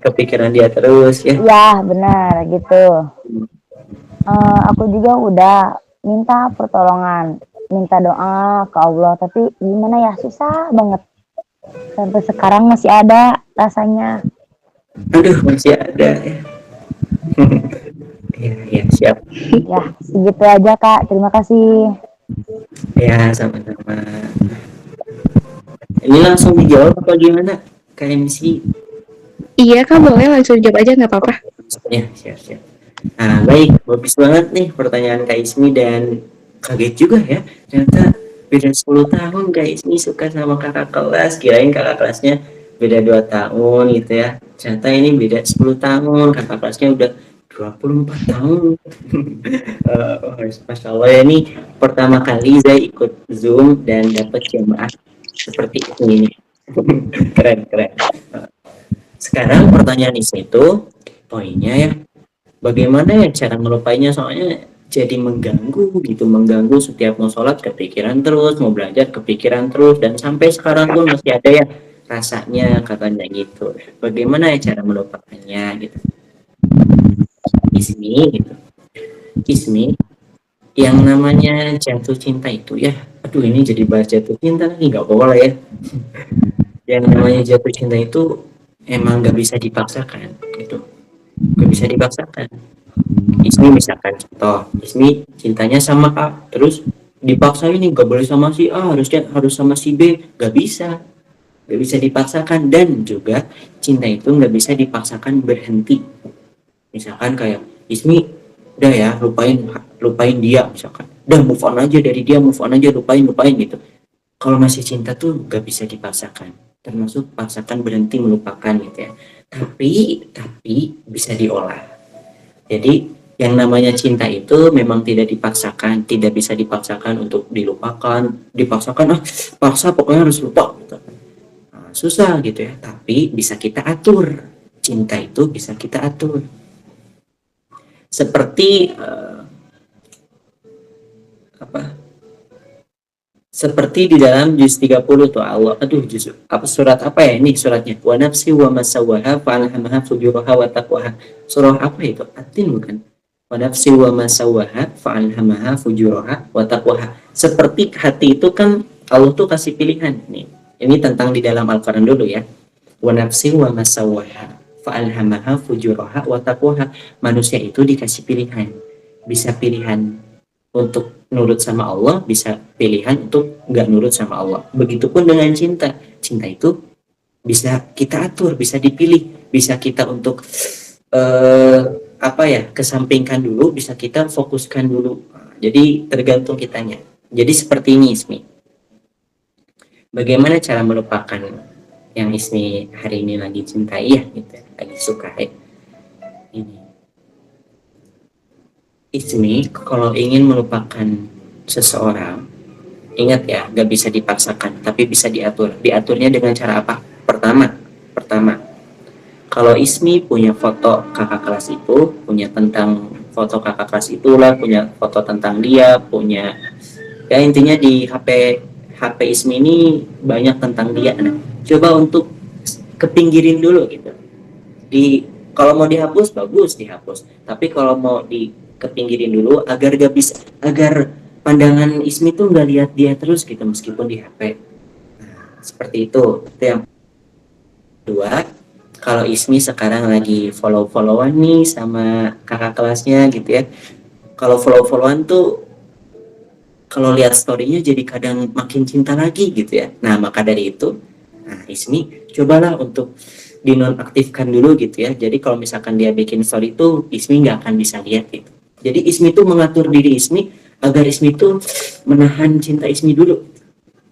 Kepikiran dia terus ya. Ya benar gitu. Aku juga udah minta pertolongan, minta doa ke Allah, tapi gimana ya, susah banget. Sampai sekarang masih ada rasanya. Aduh, masih ada ya. Ya, siap. Ya, segitu aja, Kak. Terima kasih. Ya, sama-sama. Ini langsung dijawab apa gimana? Kak MC? Iya Kak, boleh langsung jawab aja nggak apa-apa. Ya, siap. Nah, baik. Bagus banget nih pertanyaan Kak Ismi dan kaget juga ya. Ternyata beda 10 tahun Kak Ismi suka sama kakak kelas. Kirain kakak kelasnya beda 2 tahun gitu ya. Ternyata ini beda 10 tahun. Kakak kelasnya udah 24 tahun. Masya Allah ya, ini pertama kali saya ikut Zoom dan dapat jamaah seperti ini. Keren. Sekarang pertanyaan itu poinnya ya, bagaimana ya cara melupainya, soalnya jadi mengganggu setiap mau sholat kepikiran terus, mau belajar kepikiran terus, dan sampai sekarang pun masih ada ya rasanya katanya gitu. Bagaimana ya cara melupakannya gitu? Ismi, yang namanya jatuh cinta itu ya, aduh ini jadi bahas jatuh cinta lagi, nggak boleh ya. Yang namanya jatuh cinta itu emang nggak bisa dipaksakan gitu, nggak bisa dipaksakan. Ismi misalkan contoh, Ismi cintanya sama A, terus dipaksa ini nggak boleh sama si A, harus sama si B, nggak bisa dipaksakan. Dan juga cinta itu nggak bisa dipaksakan berhenti. Misalkan kayak Ismi udah ya lupain dia, misalkan udah move on aja dari dia, lupain gitu. Kalau masih cinta tuh nggak bisa dipaksakan, termasuk paksakan berhenti melupakan gitu ya. Tapi bisa diolah. Jadi yang namanya cinta itu memang tidak bisa dipaksakan untuk dilupakan, paksa pokoknya harus lupa gitu. Nah, susah gitu ya, tapi bisa kita atur. Cinta itu bisa kita atur. Seperti seperti di dalam juz 30 tuh Allah, surat apa ya ini suratnya? Wa nafsi wa masawaha fa'alhamaha fujuraha wa taqwaha. Surah apa itu? Atin bukan? Wa nafsi wa masawaha fa'alhamaha fujuraha wa taqwaha. Seperti hati itu kan Allah tuh kasih pilihan nih. Ini tentang di dalam Al-Qur'an dulu ya. Wa nafsi wa masawaha fa'alhamaha fujuraha wa taqwaha. Manusia itu dikasih pilihan. Bisa pilihan untuk nurut sama Allah, bisa pilihan untuk nggak nurut sama Allah. Begitupun dengan cinta itu bisa kita atur, bisa dipilih, bisa kita untuk kesampingkan dulu, bisa kita fokuskan dulu. Jadi tergantung kitanya. Jadi seperti ini Ismi. Bagaimana cara melupakan yang Ismi hari ini lagi cintai ya, gitu, lagi suka ya. Ini. Ismi kalau ingin melupakan seseorang, ingat ya, gak bisa dipaksakan, tapi bisa diatur. Diaturnya dengan cara apa? Pertama, kalau Ismi punya foto kakak kelas itu, punya tentang foto kakak kelas itulah, punya foto tentang dia, punya ya intinya di HP Ismi ini banyak tentang dia. Nah, coba untuk kepinggirin dulu gitu. Kalau mau dihapus bagus dihapus, tapi kalau mau kepinggirin dulu agar pandangan Ismi tuh nggak lihat dia terus gitu meskipun di HP. Nah, seperti itu yang kedua. Kalau Ismi sekarang lagi follow-followan nih sama kakak kelasnya gitu ya, kalau follow-followan tuh kalau lihat story-nya jadi kadang makin cinta lagi gitu ya. Nah maka dari itu, nah Ismi cobalah untuk dinonaktifkan dulu gitu ya. Jadi kalau misalkan dia bikin story itu Ismi nggak akan bisa lihat gitu. Jadi Ismi tuh mengatur diri Ismi agar Ismi tuh menahan cinta Ismi dulu.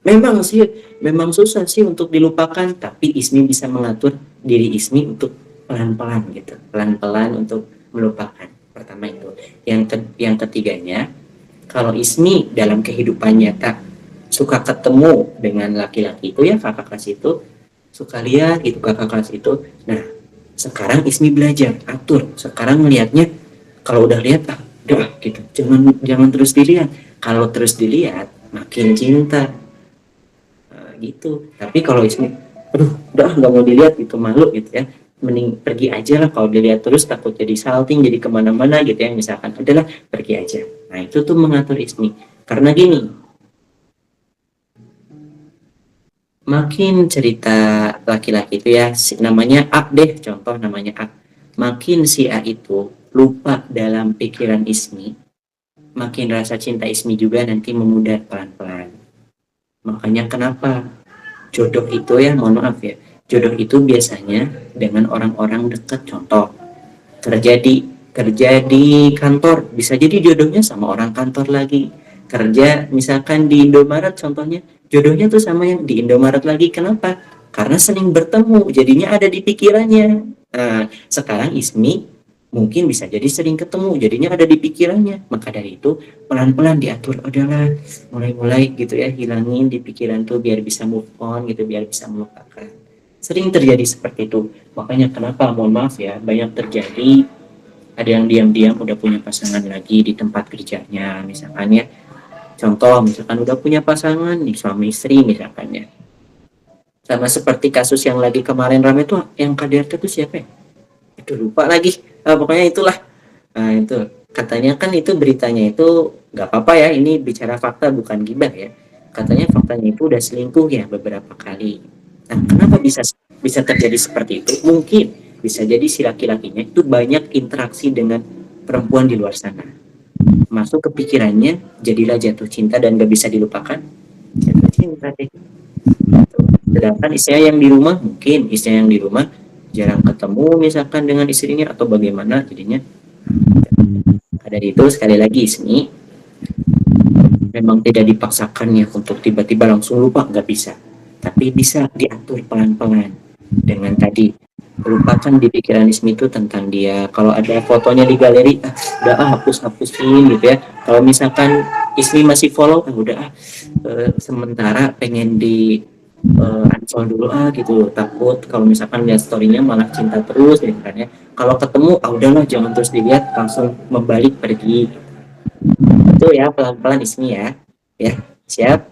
Memang susah sih untuk dilupakan, tapi Ismi bisa mengatur diri Ismi untuk pelan-pelan gitu, pelan-pelan untuk melupakan. Pertama itu. Yang ketiganya, kalau Ismi dalam kehidupan nyata suka ketemu dengan laki-laki itu ya, kakak kelas itu, suka lihat gitu kakak kelas itu. Nah, sekarang Ismi belajar atur. Sekarang melihatnya kalau udah lihat udah gitu. Jangan terus dilihat. Kalau terus dilihat makin cinta. Gitu. Tapi kalau Ismi udah nggak mau dilihat gitu, malu gitu ya, mending pergi aja lah. Kalau dilihat terus takut jadi salting, jadi kemana-mana gitu ya, misalkan adalah pergi aja. Nah itu tuh mengatur Ismi, karena gini, makin cerita laki-laki itu ya, namanya A deh, contoh namanya A, makin si A itu lupa dalam pikiran Ismi, makin rasa cinta Ismi juga nanti memudar pelan-pelan. Makanya kenapa jodoh itu ya, mohon maaf ya, jodoh itu biasanya dengan orang-orang dekat. Contoh, kerja di kantor, bisa jadi jodohnya sama orang kantor lagi. Kerja misalkan di Indomaret contohnya, jodohnya tuh sama yang di Indomaret lagi. Kenapa? Karena sering bertemu, jadinya ada di pikirannya. Nah, sekarang Ismi mungkin bisa jadi sering ketemu, jadinya ada di pikirannya. Maka dari itu pelan-pelan diatur, adalah mulai-mulai gitu ya, hilangin di pikiran tuh biar bisa move on gitu, biar bisa melupakan. Sering terjadi seperti itu. Makanya kenapa, mohon maaf ya, banyak terjadi ada yang diam-diam udah punya pasangan lagi di tempat kerjanya misalkan ya. Contoh misalkan udah punya pasangan nih, suami istri misalkan ya. Sama seperti kasus yang lagi kemarin rame tuh, yang KDRT tuh siapa ya? Itu lupa lagi. Pokoknya itulah. Nah itu katanya kan itu beritanya itu nggak apa-apa ya, ini bicara fakta bukan gibah ya. Katanya faktanya itu udah selingkuh ya beberapa kali. Nah kenapa bisa terjadi seperti itu? Mungkin bisa jadi si laki-lakinya itu banyak interaksi dengan perempuan di luar sana. Masuk ke pikirannya, jadilah jatuh cinta dan gak bisa dilupakan. Jatuh cinta deh. Sedangkan istrinya yang di rumah, mungkin istrinya yang di rumah jarang ketemu misalkan dengan istrinya atau bagaimana, jadinya dari itu sekali lagi Ismi memang tidak dipaksakan ya untuk tiba-tiba langsung lupa, nggak bisa, tapi bisa diatur pelan-pelan dengan tadi lupakan di pikiran Ismi itu tentang dia. Kalau ada fotonya di galeri udah hapus-hapusin gitu ya. Kalau misalkan Ismi masih follow udah sementara pengen di uninstall dulu gitu, takut kalau misalkan lihat storynya malah cinta terus gitu kan ya. Kalau ketemu udahlah jangan terus dilihat, langsung membalik pergi. Itu ya pelan-pelan Ismi ya siap.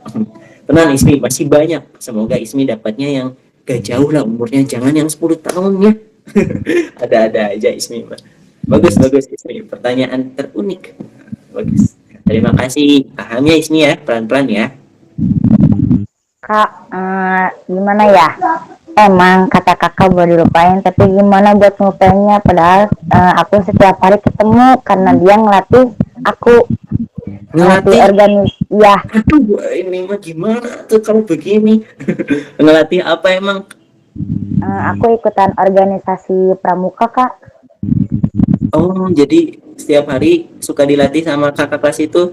Tenang Ismi, masih banyak, semoga Ismi dapatnya yang gak jauh lah umurnya, jangan yang 10 tahun ya. Ada aja Ismi. Bagus Ismi, pertanyaan terunik, bagus, terima kasih. Paham ya Ismi ya, pelan-pelan ya. Kak, gimana ya? Emang kata kakak boleh dilupain, tapi gimana buat ngelupainnya? Padahal aku setiap hari ketemu karena dia ngelatih aku, ngelatih ya. Aduh, ini mah gimana tuh kalau begini? Ngelatih apa emang? Aku ikutan organisasi pramuka, Kak. Oh, jadi setiap hari suka dilatih sama kakak kelas itu?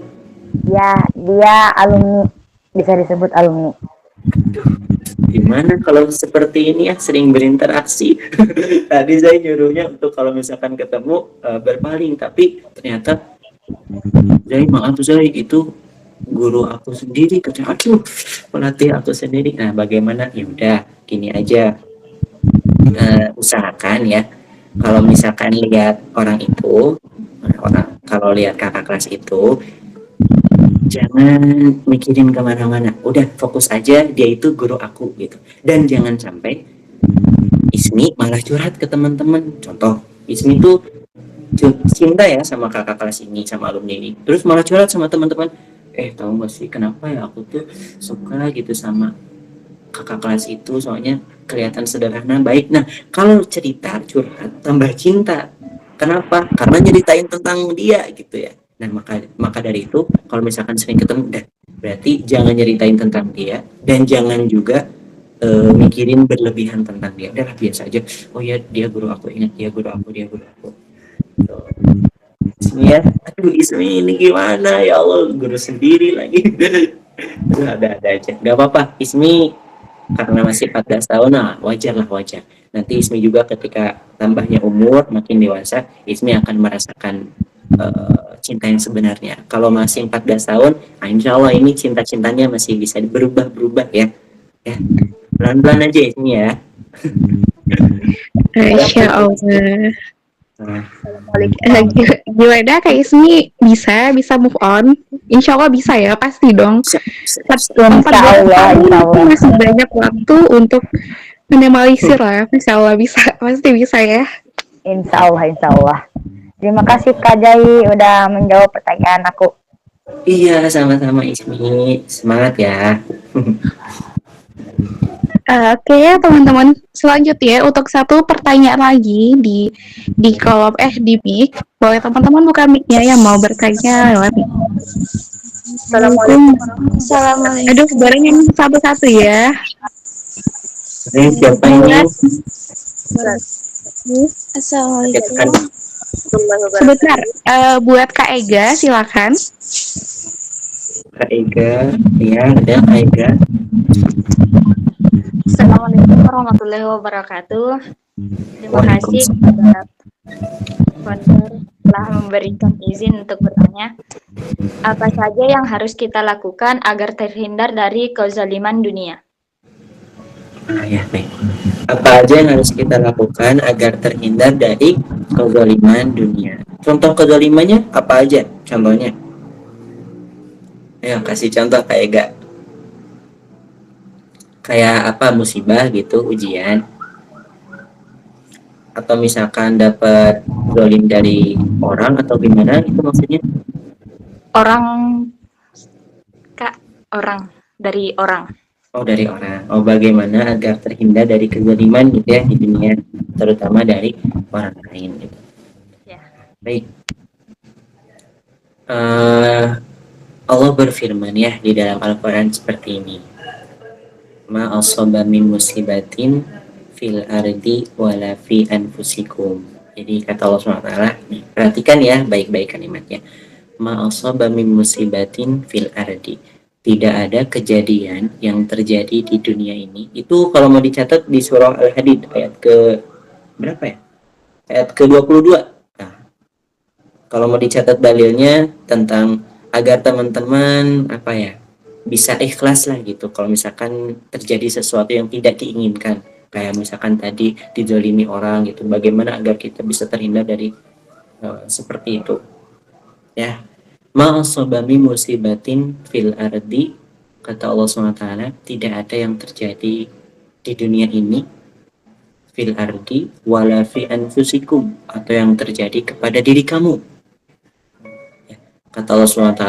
Ya, dia alumni, bisa disebut alumni. Gimana kalau seperti ini ya, sering berinteraksi. Tadi saya nyuruhnya untuk kalau misalkan ketemu berpaling, tapi ternyata Zai, maaf tuh Zai, itu guru aku sendiri, kata aduh, pelatih aku sendiri. Nah, bagaimana? Ya udah, gini aja, usahakan ya, kalau misalkan lihat orang itu, kalau lihat kakak kelas itu, jangan mikirin kemana-mana, udah fokus aja dia itu guru aku gitu. Dan jangan sampai Ismi malah curhat ke teman-teman. Contoh, Ismi tuh cinta ya sama kakak kelas ini, sama alumni ini, terus malah curhat sama teman-teman, tahu gak sih kenapa ya aku tuh suka gitu sama kakak kelas itu, soalnya kelihatan sederhana baik. Nah, kalau cerita curhat tambah cinta. Kenapa? Karena nyeritain tentang dia gitu ya. Nah, maka dari itu kalau misalkan sering ketemu, berarti jangan nyeritain tentang dia, dan jangan juga mikirin berlebihan tentang dia. Udah biasa aja. Oh ya, dia guru aku, ingat dia guru aku, dia guru aku. Ismi ya, aduh Ismi ini gimana ya Allah, guru sendiri lagi. Ada aja, nggak apa-apa Ismi, karena masih 14 tahun, nah wajar lah, wajar. Nanti Ismi juga ketika tambahnya umur makin dewasa, Ismi akan merasakan cinta yang sebenarnya. Kalau masih 14 tahun, nah insya Allah ini cinta-cintanya masih bisa berubah-berubah ya. Ya, pelan-pelan aja Ismi ya. Masya Allah. Nah, Gimana Kak Ismi, bisa move on? Insya Allah bisa ya, pasti dong. Insya Allah, insya Allah. Masih banyak waktu untuk menemalisir lah. Insya Allah bisa, pasti bisa ya. Insya Allah, insya Allah. Terima kasih Kak Jai udah menjawab pertanyaan aku. iya, sama-sama Ismi, semangat ya. Oke ya teman-teman, selanjutnya untuk satu pertanyaan lagi di kolom di mic, boleh teman-teman buka mic-nya yang mau bertanya lewat mic. Assalamualaikum. Assalamualaikum. Aduh, bareng yang satu-satu ya. Siapa ini? Assalamualaikum. Sebentar, buat Kak Ega silakan. Kak Ega, ya ada Kak Ega. Assalamualaikum warahmatullahi wabarakatuh. Terima kasih kepada sponsor telah memberikan izin untuk bertanya. Apa saja yang harus kita lakukan agar terhindar dari kezaliman dunia? Ya, baik. Apa aja yang harus kita lakukan agar terhindar dari kezaliman dunia? Contoh kezalimannya apa aja? Contohnya? Ayo kasih contoh Kak Ega. Kayak apa, musibah gitu, ujian, atau misalkan dapat zalim dari orang, atau gimana itu maksudnya? Orang, Kak, orang dari orang. Oh, dari orang. Oh, bagaimana agar terhindar dari kezaliman gitu ya di dunia, terutama dari orang lain gitu. Ya. Baik. Allah berfirman ya di dalam Al-Quran seperti ini. Ma asaba min musibatin fil ardi wala fi anfusikum. Jadi kata Allah SWT, nih, perhatikan ya baik-baik kalimatnya. Ma asaba min musibatin fil ardi. Tidak ada kejadian yang terjadi di dunia ini. Itu kalau mau dicatat di surah Al-Hadid ayat ke berapa ya? Ayat ke-22. Nah, kalau mau dicatat dalilnya tentang agar teman-teman apa ya, bisa ikhlas lah gitu kalau misalkan terjadi sesuatu yang tidak diinginkan, kayak misalkan tadi dizalimi orang gitu, bagaimana agar kita bisa terhindar dari seperti itu ya. Ma asaba min musibatin fil ardi, kata Allah SWT, tidak ada yang terjadi di dunia ini fil ardi wala fi anfusikum, atau yang terjadi kepada diri kamu ya. Kata Allah SWT,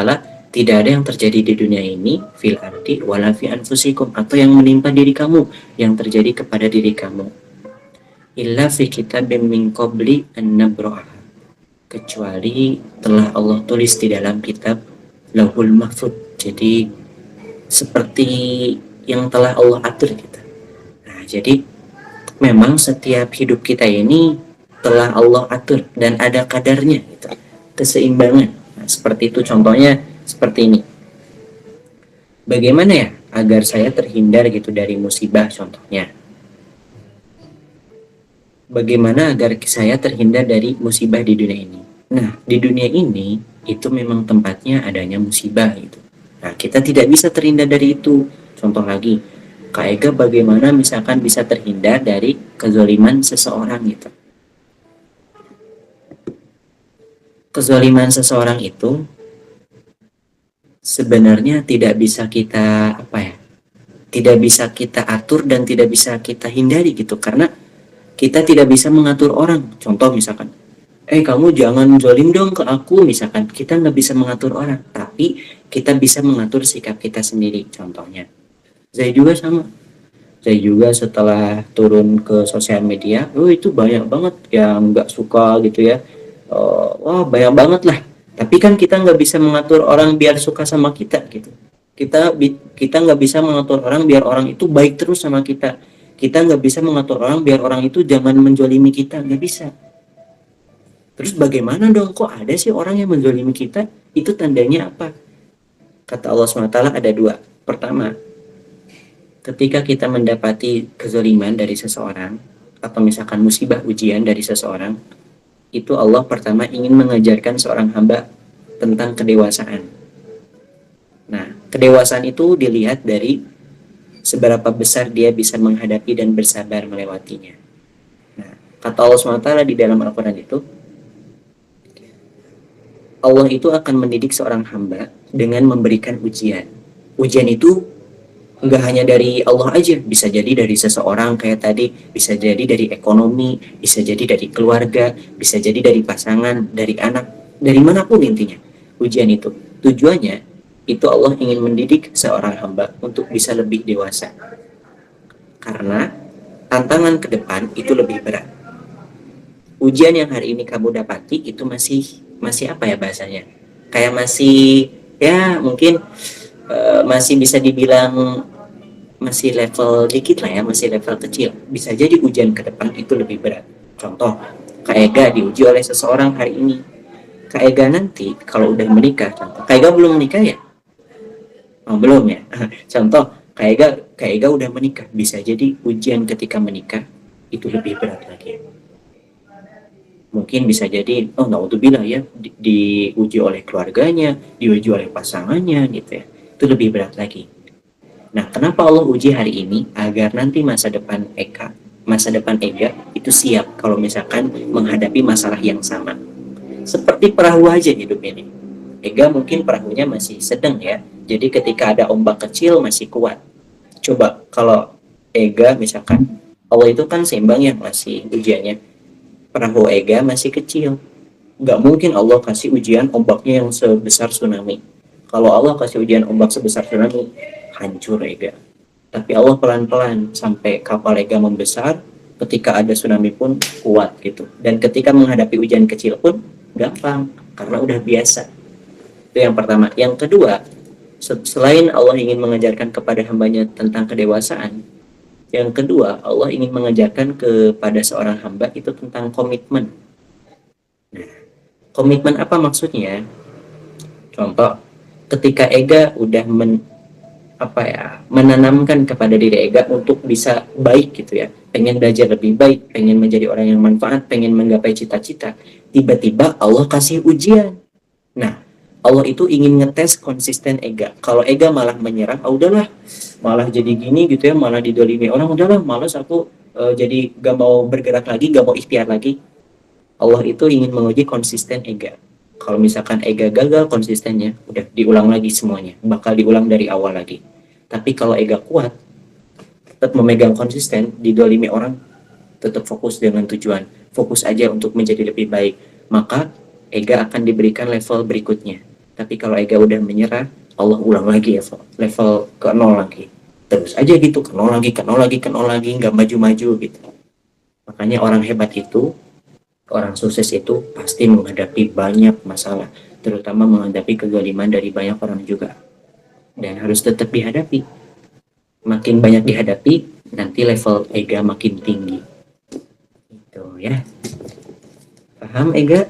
tidak ada yang terjadi di dunia ini fil ardi wala fi anfusikum, atau yang menimpa diri kamu, yang terjadi kepada diri kamu, illa fi kitabim min qabli an nabra'ah, kecuali telah Allah tulis di dalam kitab Lauhul Mahfud. Jadi seperti yang telah Allah atur gitu. Nah, jadi memang setiap hidup kita ini telah Allah atur dan ada kadarnya gitu. keseimbangan. Nah, seperti itu contohnya seperti ini. Bagaimana ya agar saya terhindar gitu dari musibah contohnya? Bagaimana agar saya terhindar dari musibah di dunia ini? Nah, di dunia ini itu memang tempatnya adanya musibah gitu. Nah, kita tidak bisa terhindar dari itu. Contoh lagi, Kak Ega bagaimana misalkan bisa terhindar dari kezaliman seseorang gitu. Kezaliman seseorang itu sebenarnya tidak bisa kita tidak bisa kita atur dan tidak bisa kita hindari gitu, karena kita tidak bisa mengatur orang. Contoh misalkan, kamu jangan zalim dong ke aku, misalkan kita nggak bisa mengatur orang, tapi kita bisa mengatur sikap kita sendiri. Contohnya saya juga sama, saya juga setelah turun ke sosial media, itu banyak banget yang nggak suka gitu ya. Wah banyak banget lah, tapi kan kita nggak bisa mengatur orang biar suka sama kita gitu. Kita nggak bisa mengatur orang biar orang itu baik terus sama kita. Kita nggak bisa mengatur orang biar orang itu jangan menjolimi kita, nggak bisa. Terus bagaimana dong, kok ada sih orang yang menjolimi kita? Itu tandanya apa? Kata Allah SWT ada dua. Pertama, ketika kita mendapati kezaliman dari seseorang, atau misalkan musibah ujian dari seseorang, itu Allah pertama ingin mengajarkan seorang hamba tentang kedewasaan. Nah, kedewasaan itu dilihat dari seberapa besar dia bisa menghadapi dan bersabar melewatinya. Nah, kata Allah SWT di dalam Al-Quran itu, Allah itu akan mendidik seorang hamba dengan memberikan ujian. Ujian itu nggak hanya dari Allah aja, bisa jadi dari seseorang kayak tadi, bisa jadi dari ekonomi, bisa jadi dari keluarga, bisa jadi dari pasangan, dari anak, dari manapun intinya. Ujian itu tujuannya itu Allah ingin mendidik seorang hamba untuk bisa lebih dewasa, karena tantangan ke depan itu lebih berat. Ujian yang hari ini kamu dapati itu masih apa ya bahasanya, kayak masih ya mungkin masih bisa dibilang masih level dikit lah ya, masih level kecil. Bisa jadi ujian ke depan itu lebih berat. Contoh, Kak Ega diuji oleh seseorang hari ini. Kak Ega nanti kalau udah menikah, contoh, Kak Ega belum menikah ya? Oh, belum ya. Contoh, Kak Ega udah menikah. Bisa jadi ujian ketika menikah itu lebih berat lagi. Mungkin bisa jadi, naudzubillah ya, diuji oleh keluarganya, diuji oleh pasangannya gitu ya. Itu lebih berat lagi. Nah, kenapa Allah uji hari ini? Agar nanti masa depan Ega itu siap kalau misalkan menghadapi masalah yang sama. Seperti perahu aja hidup ini. Ega mungkin perahunya masih sedang ya. Jadi ketika ada ombak kecil masih kuat. Coba kalau Ega misalkan, Allah itu kan seimbang ya, masih ujiannya. Perahu Ega masih kecil. Nggak mungkin Allah kasih ujian ombaknya yang sebesar tsunami. Kalau Allah kasih ujian ombak sebesar tsunami, hancur Ega. Tapi Allah pelan-pelan sampai kapal Ega membesar, ketika ada tsunami pun kuat gitu. Dan ketika menghadapi ujian kecil pun gampang, karena udah biasa. Itu yang pertama. Yang kedua, selain Allah ingin mengajarkan kepada hambanya tentang kedewasaan, yang kedua Allah ingin mengajarkan kepada seorang hamba itu tentang komitmen. Nah, komitmen apa maksudnya? Contoh, ketika Ega udah menanamkan kepada diri Ega untuk bisa baik gitu ya, pengen belajar lebih baik, pengen menjadi orang yang manfaat, pengen menggapai cita-cita, tiba-tiba Allah kasih ujian. Nah, Allah itu ingin ngetes konsisten Ega. Kalau Ega malah menyerah, udahlah, malah jadi gini gitu ya, malah didolimi orang, udahlah, malas aku, jadi gak mau bergerak lagi, gak mau ikhtiar lagi. Allah itu ingin menguji konsisten Ega. Kalau misalkan Ega gagal konsistennya, udah diulang lagi semuanya, bakal diulang dari awal lagi. Tapi kalau Ega kuat, tetap memegang konsisten, didolimi orang, tetap fokus dengan tujuan, fokus aja untuk menjadi lebih baik, maka Ega akan diberikan level berikutnya. Tapi kalau Ega udah menyerah, Allah ulang lagi ya, level ke nol lagi. Terus aja gitu, ke nol lagi, nggak maju-maju gitu. Makanya orang hebat itu, orang sukses itu pasti menghadapi banyak masalah, terutama menghadapi kezaliman dari banyak orang juga. Dan harus tetap dihadapi. Makin banyak dihadapi, nanti level Ega makin tinggi. Itu ya. Paham Ega?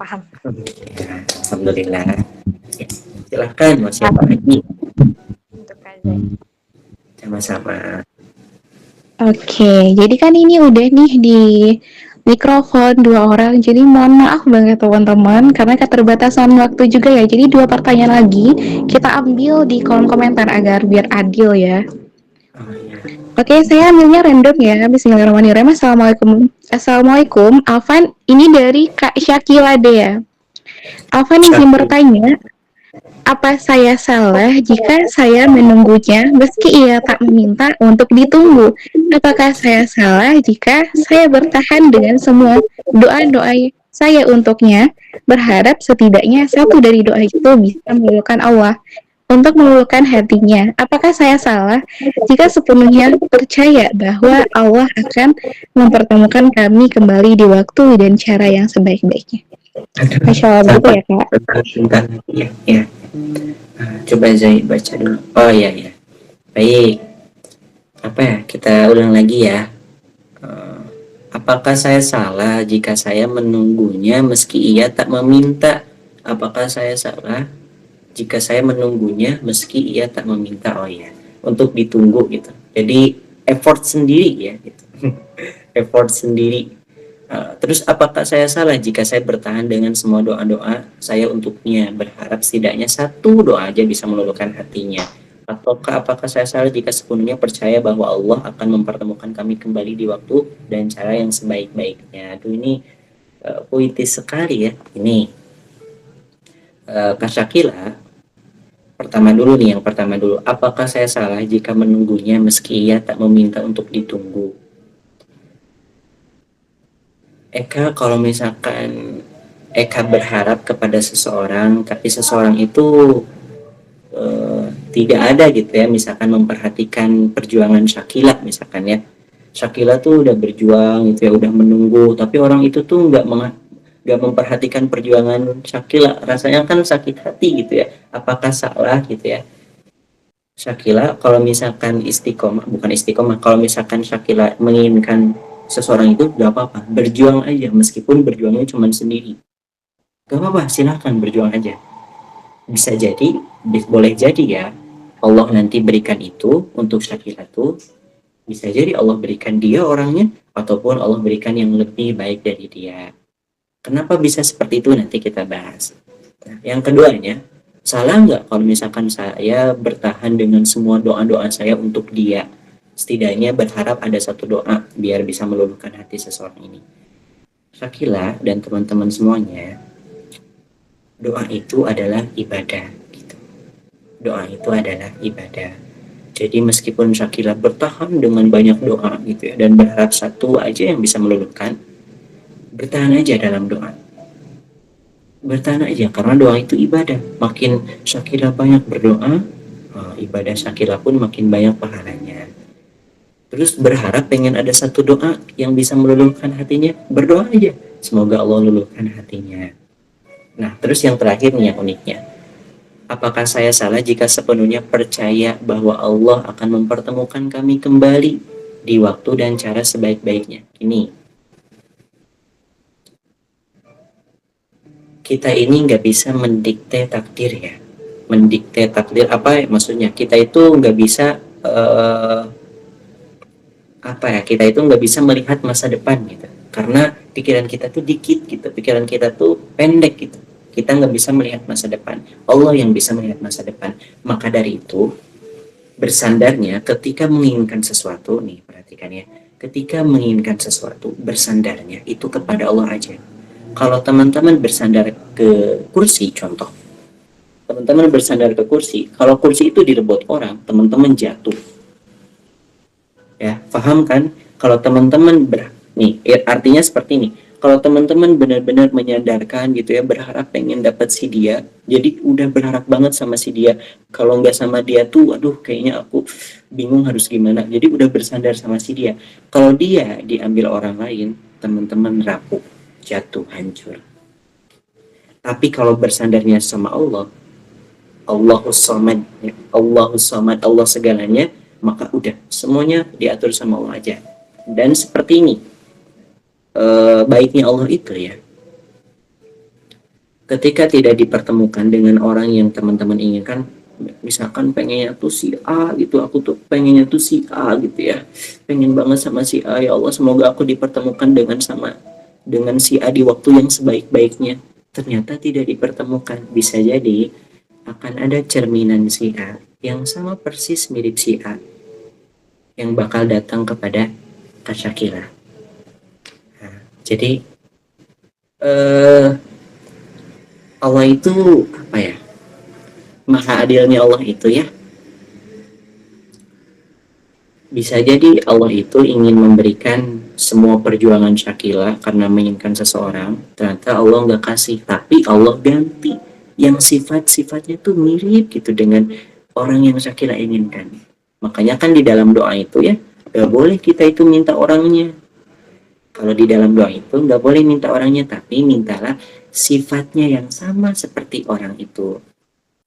paham. Ya, alhamdulillah. Ya, silahkan mau siapa lagi? Untuk Kak Zai. Sama-sama. Oke, jadi kan ini udah nih di mikrofon 2 orang, jadi mohon maaf banget teman-teman karena keterbatasan waktu juga ya. Jadi 2 pertanyaan lagi kita ambil di kolom komentar agar biar adil ya. Oh ya. Oke, saya ambilnya random ya. Bismillahirrahmanirrahim. Assalamualaikum. Assalamualaikum. Alvan, ini dari Kak Syakila Dea. Alvan izin bertanya, apa saya salah jika saya menunggunya meski ia tak meminta untuk ditunggu? Apakah saya salah jika saya bertahan dengan semua doa-doa saya untuknya, berharap setidaknya satu dari doa itu bisa meluluhkan Allah untuk meluluhkan hatinya? Apakah saya salah jika sepenuhnya percaya bahwa Allah akan mempertemukan kami kembali di waktu dan cara yang sebaik-baiknya? Masya Allah, gitu ya Kak. Bentar, ya, ya. Coba Zai baca dulu. Oh ya, ya. Baik. Apa ya? Kita ulang lagi ya. Apakah saya salah jika saya menunggunya meski ia tak meminta? Apakah saya salah jika saya menunggunya meski ia tak meminta? Oh ya, untuk ditunggu gitu. Jadi effort sendiri ya gitu. Effort sendiri. Terus apakah saya salah jika saya bertahan dengan semua doa-doa saya untuknya, berharap setidaknya satu doa aja bisa meluluhkan hatinya? Ataukah apakah saya salah jika sepenuhnya percaya bahwa Allah akan mempertemukan kami kembali di waktu dan cara yang sebaik-baiknya? Aduh, ini puitis sekali ya. Ini Kak Syakila, yang pertama dulu. Apakah saya salah jika menunggunya meski ia tak meminta untuk ditunggu? Eka, kalau misalkan Eka berharap kepada seseorang, tapi seseorang itu tidak ada gitu ya, misalkan memperhatikan perjuangan Syakila misalkan ya. Syakila tuh udah berjuang gitu ya, udah menunggu, tapi orang itu tuh nggak memperhatikan perjuangan Syakila, rasanya kan sakit hati gitu ya. Apakah salah gitu ya Syakila kalau misalkan kalau misalkan Syakila menginginkan seseorang itu gak apa-apa, berjuang aja meskipun berjuangnya cuma sendiri, gak apa-apa, silahkan berjuang aja. Bisa jadi, boleh jadi ya, Allah nanti berikan itu untuk Syakila tuh, bisa jadi Allah berikan dia orangnya, ataupun Allah berikan yang lebih baik dari dia. Kenapa bisa seperti itu nanti kita bahas. Nah, yang keduanya, salah nggak kalau misalkan saya bertahan dengan semua doa-doa saya untuk dia, setidaknya berharap ada satu doa biar bisa meluluhkan hati seseorang ini? Syakila dan teman-teman semuanya, doa itu adalah ibadah gitu. Doa itu adalah ibadah. Jadi meskipun Syakila bertahan dengan banyak doa gitu ya, dan berharap satu aja yang bisa meluluhkan, bertahan aja dalam doa. Bertahan aja, karena doa itu ibadah. Makin Syakila banyak berdoa, ibadah Syakila pun makin banyak pahalanya. Terus berharap pengen ada satu doa yang bisa meluluhkan hatinya, berdoa aja, semoga Allah luluhkan hatinya. Nah, terus yang terakhir nih yang uniknya, apakah saya salah jika sepenuhnya percaya bahwa Allah akan mempertemukan kami kembali di waktu dan cara sebaik-baiknya? Ini kita ini nggak bisa mendikte takdir ya. Mendikte takdir apa ya maksudnya? Kita itu nggak bisa kita itu nggak bisa melihat masa depan gitu, karena pikiran kita tuh dikit gitu, pikiran kita tuh pendek gitu, kita nggak bisa melihat masa depan. Allah yang bisa melihat masa depan. Maka dari itu bersandarnya ketika menginginkan sesuatu nih, perhatikan ya, ketika menginginkan sesuatu bersandarnya itu kepada Allah aja. Kalau teman-teman bersandar ke kursi, contoh teman-teman bersandar ke kursi, kalau kursi itu direbut orang, teman-teman jatuh. Ya, paham kan? Kalau teman-teman artinya seperti ini. Kalau teman-teman benar-benar menyandarkan gitu ya, berharap pengen dapat si dia, jadi udah berharap banget sama si dia. Kalau nggak sama dia tuh, aduh kayaknya aku bingung harus gimana. Jadi udah bersandar sama si dia. Kalau dia diambil orang lain, teman-teman rapuh, jatuh, hancur. Tapi kalau bersandarnya sama Allah, Allahus Samad, Allah segalanya, maka udah semuanya diatur sama Allah aja. Dan seperti ini baiknya Allah itu ya, ketika tidak dipertemukan dengan orang yang teman-teman inginkan, misalkan pengennya tuh si A gitu, aku tuh pengennya tuh si A gitu ya, pengen banget sama si A, ya Allah semoga aku dipertemukan dengan si A di waktu yang sebaik-baiknya, ternyata tidak dipertemukan. Bisa jadi akan ada cerminan si A yang sama persis mirip si A yang bakal datang kepada Kak Syakila. Nah, jadi Allah itu apa ya, maha adilnya Allah itu ya, bisa jadi Allah itu ingin memberikan semua perjuangan Syakila karena menginginkan seseorang, ternyata Allah nggak kasih, tapi Allah ganti yang sifat-sifatnya tuh mirip gitu dengan orang yang Syakila inginkan. Makanya kan di dalam doa itu ya, nggak boleh kita itu minta orangnya. Kalau di dalam doa itu nggak boleh minta orangnya, tapi mintalah sifatnya yang sama seperti orang itu.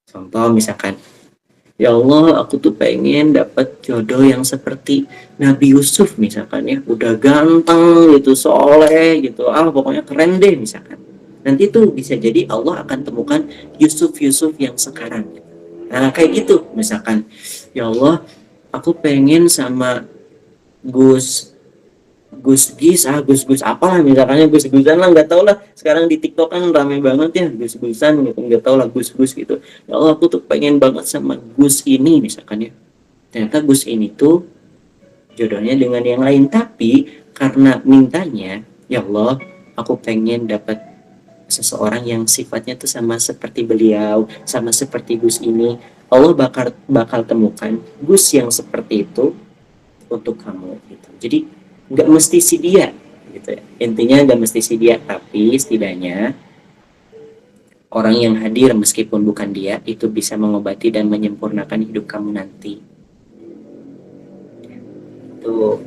Contoh misalkan, ya Allah, aku tuh pengen dapat jodoh yang seperti Nabi Yusuf misalkan ya, udah ganteng gitu, soleh gitu, pokoknya keren deh misalkan. Nanti tuh bisa jadi Allah akan temukan Yusuf yang sekarang. Nah kayak gitu misalkan, ya Allah, aku pengen sama Gus Gus apalah misalkannya, Gus-Gusan lah, nggak tau lah, sekarang di TikTok kan rame banget ya Gus-Gusan gitu, nggak tau lah Gus gitu. Ya Allah, aku tuh pengen banget sama Gus ini misalkan ya, ternyata Gus ini tuh jodohnya dengan yang lain, tapi karena mintanya, ya Allah aku pengen dapat seseorang yang sifatnya tuh sama seperti beliau, sama seperti Gus ini, Allah bakal temukan Gus yang seperti itu untuk kamu gitu. Jadi nggak mesti si dia gitu ya, intinya nggak mesti si dia, tapi setidaknya orang yang hadir meskipun bukan dia itu bisa mengobati dan menyempurnakan hidup kamu nanti. Tuh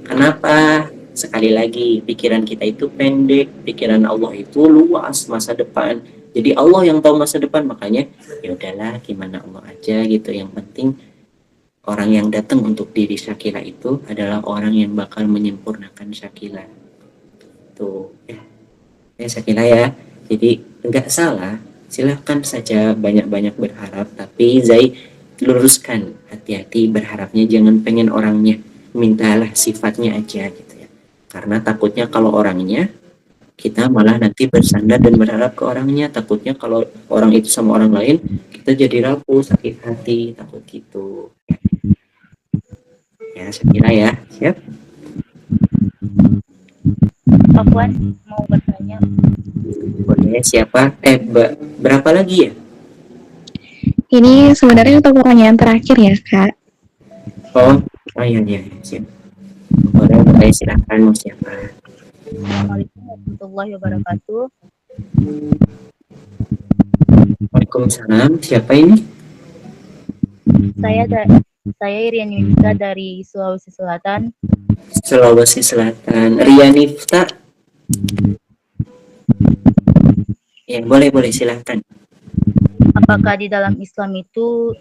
kenapa sekali lagi pikiran kita itu pendek, pikiran Allah itu luas masa depan. Jadi Allah yang tahu masa depan, makanya ya udahlah gimana Allah aja gitu, yang penting orang yang datang untuk diri Syakila itu adalah orang yang bakal menyempurnakan Syakila. Tuh ya Syakila ya. Jadi enggak salah, silahkan saja banyak-banyak berharap, tapi Zai luruskan, hati-hati berharapnya, jangan pengen orangnya, mintalah sifatnya aja gitu ya. Karena takutnya kalau orangnya, kita malah nanti bersandar dan berharap ke orangnya, takutnya kalau orang itu sama orang lain, kita jadi rapuh, sakit hati, takut gitu. Ya, saya kira ya. Siap? Afwan mau bertanya. Boleh, siapa? Berapa lagi ya? Ini sebenarnya untuk pertanyaan terakhir ya, Kak. Oh iya, siap. Boleh, silakan, mau siapa? Assalamualaikum warahmatullahi wabarakatuh. Waalaikumsalam, siapa ini? Saya Irian Yunita dari Sulawesi Selatan. Sulawesi Selatan. Rianifta. Ya, boleh, silakan. Apakah di dalam Islam itu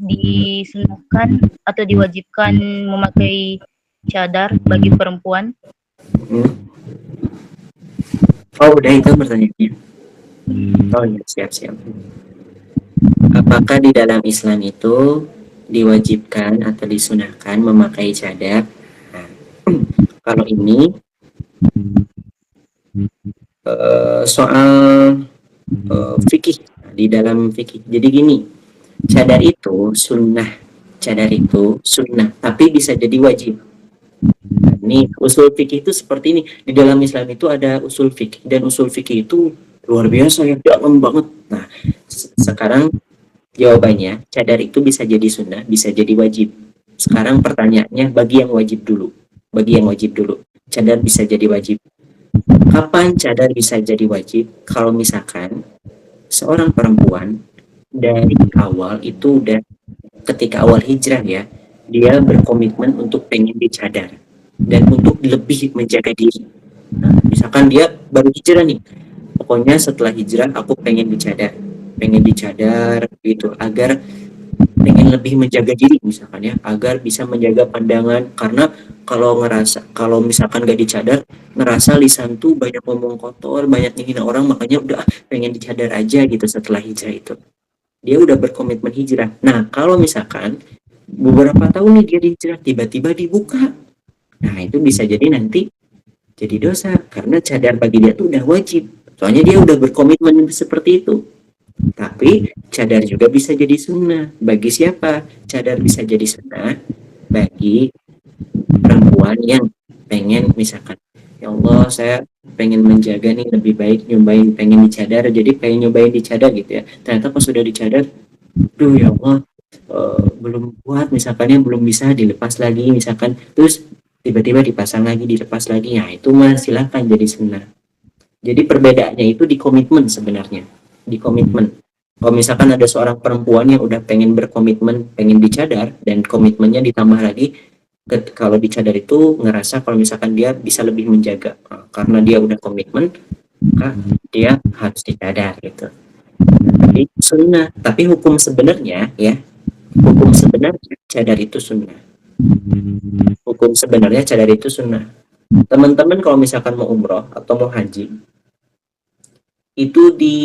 disunahkan atau diwajibkan memakai cadar bagi perempuan? Oh, udah itu pertanyaannya. Oh ya, siap. Apakah di dalam Islam itu diwajibkan atau disunahkan memakai cadar? Nah, kalau ini soal fikih, di dalam fikih. Jadi gini, cadar itu sunnah, tapi bisa jadi wajib. Nah, ini usul fikih itu seperti ini. Di dalam Islam itu ada usul fikih, dan usul fikih itu luar biasa ya, dalam banget. Nah, sekarang jawabannya, cadar itu bisa jadi sunnah, bisa jadi wajib. Sekarang pertanyaannya, bagi yang wajib dulu. Cadar bisa jadi wajib. Kapan cadar bisa jadi wajib? Kalau misalkan seorang perempuan dari awal itu udah, ketika awal hijrah ya, dia berkomitmen untuk pengen dicadar dan untuk lebih menjaga diri. Nah, misalkan dia baru hijrah nih, pokoknya setelah hijrah aku pengen dicadar gitu, agar pengen lebih menjaga diri misalkan ya, agar bisa menjaga pandangan. Karena kalau misalkan gak dicadar, ngerasa lisan tuh banyak ngomong kotor, banyak ngehina orang, makanya udah pengen dicadar aja gitu setelah hijrah itu. Dia udah berkomitmen hijrah. Nah, kalau misalkan beberapa tahun nih dia hijrah, tiba-tiba dibuka. Nah, itu bisa jadi nanti jadi dosa, karena cadar bagi dia tuh udah wajib. Soalnya dia udah berkomitmen seperti itu. Tapi cadar juga bisa jadi sunnah. Bagi siapa? Cadar bisa jadi sunnah bagi perempuan yang pengen misalkan, ya Allah saya pengen menjaga nih lebih baik nyobain pengen dicadar, jadi pengen nyobain dicadar gitu ya. Ternyata pas sudah dicadar, duh ya Allah, belum kuat misalkannya, belum bisa dilepas lagi misalkan, terus tiba-tiba dipasang lagi, dilepas lagi, ya itu mah silakan jadi sunnah. Jadi perbedaannya itu di komitmen sebenarnya, di komitmen. Kalau misalkan ada seorang perempuan yang udah pengen berkomitmen, pengen dicadar, dan komitmennya ditambah lagi, kalau dicadar itu ngerasa kalau misalkan dia bisa lebih menjaga, karena dia udah komitmen, maka dia harus dicadar gitu. Jadi sunnah, tapi hukum sebenarnya ya, hukum sebenarnya cadar itu sunnah. Hukum sebenarnya cadar itu sunnah. Teman-teman kalau misalkan mau umroh atau mau haji, itu di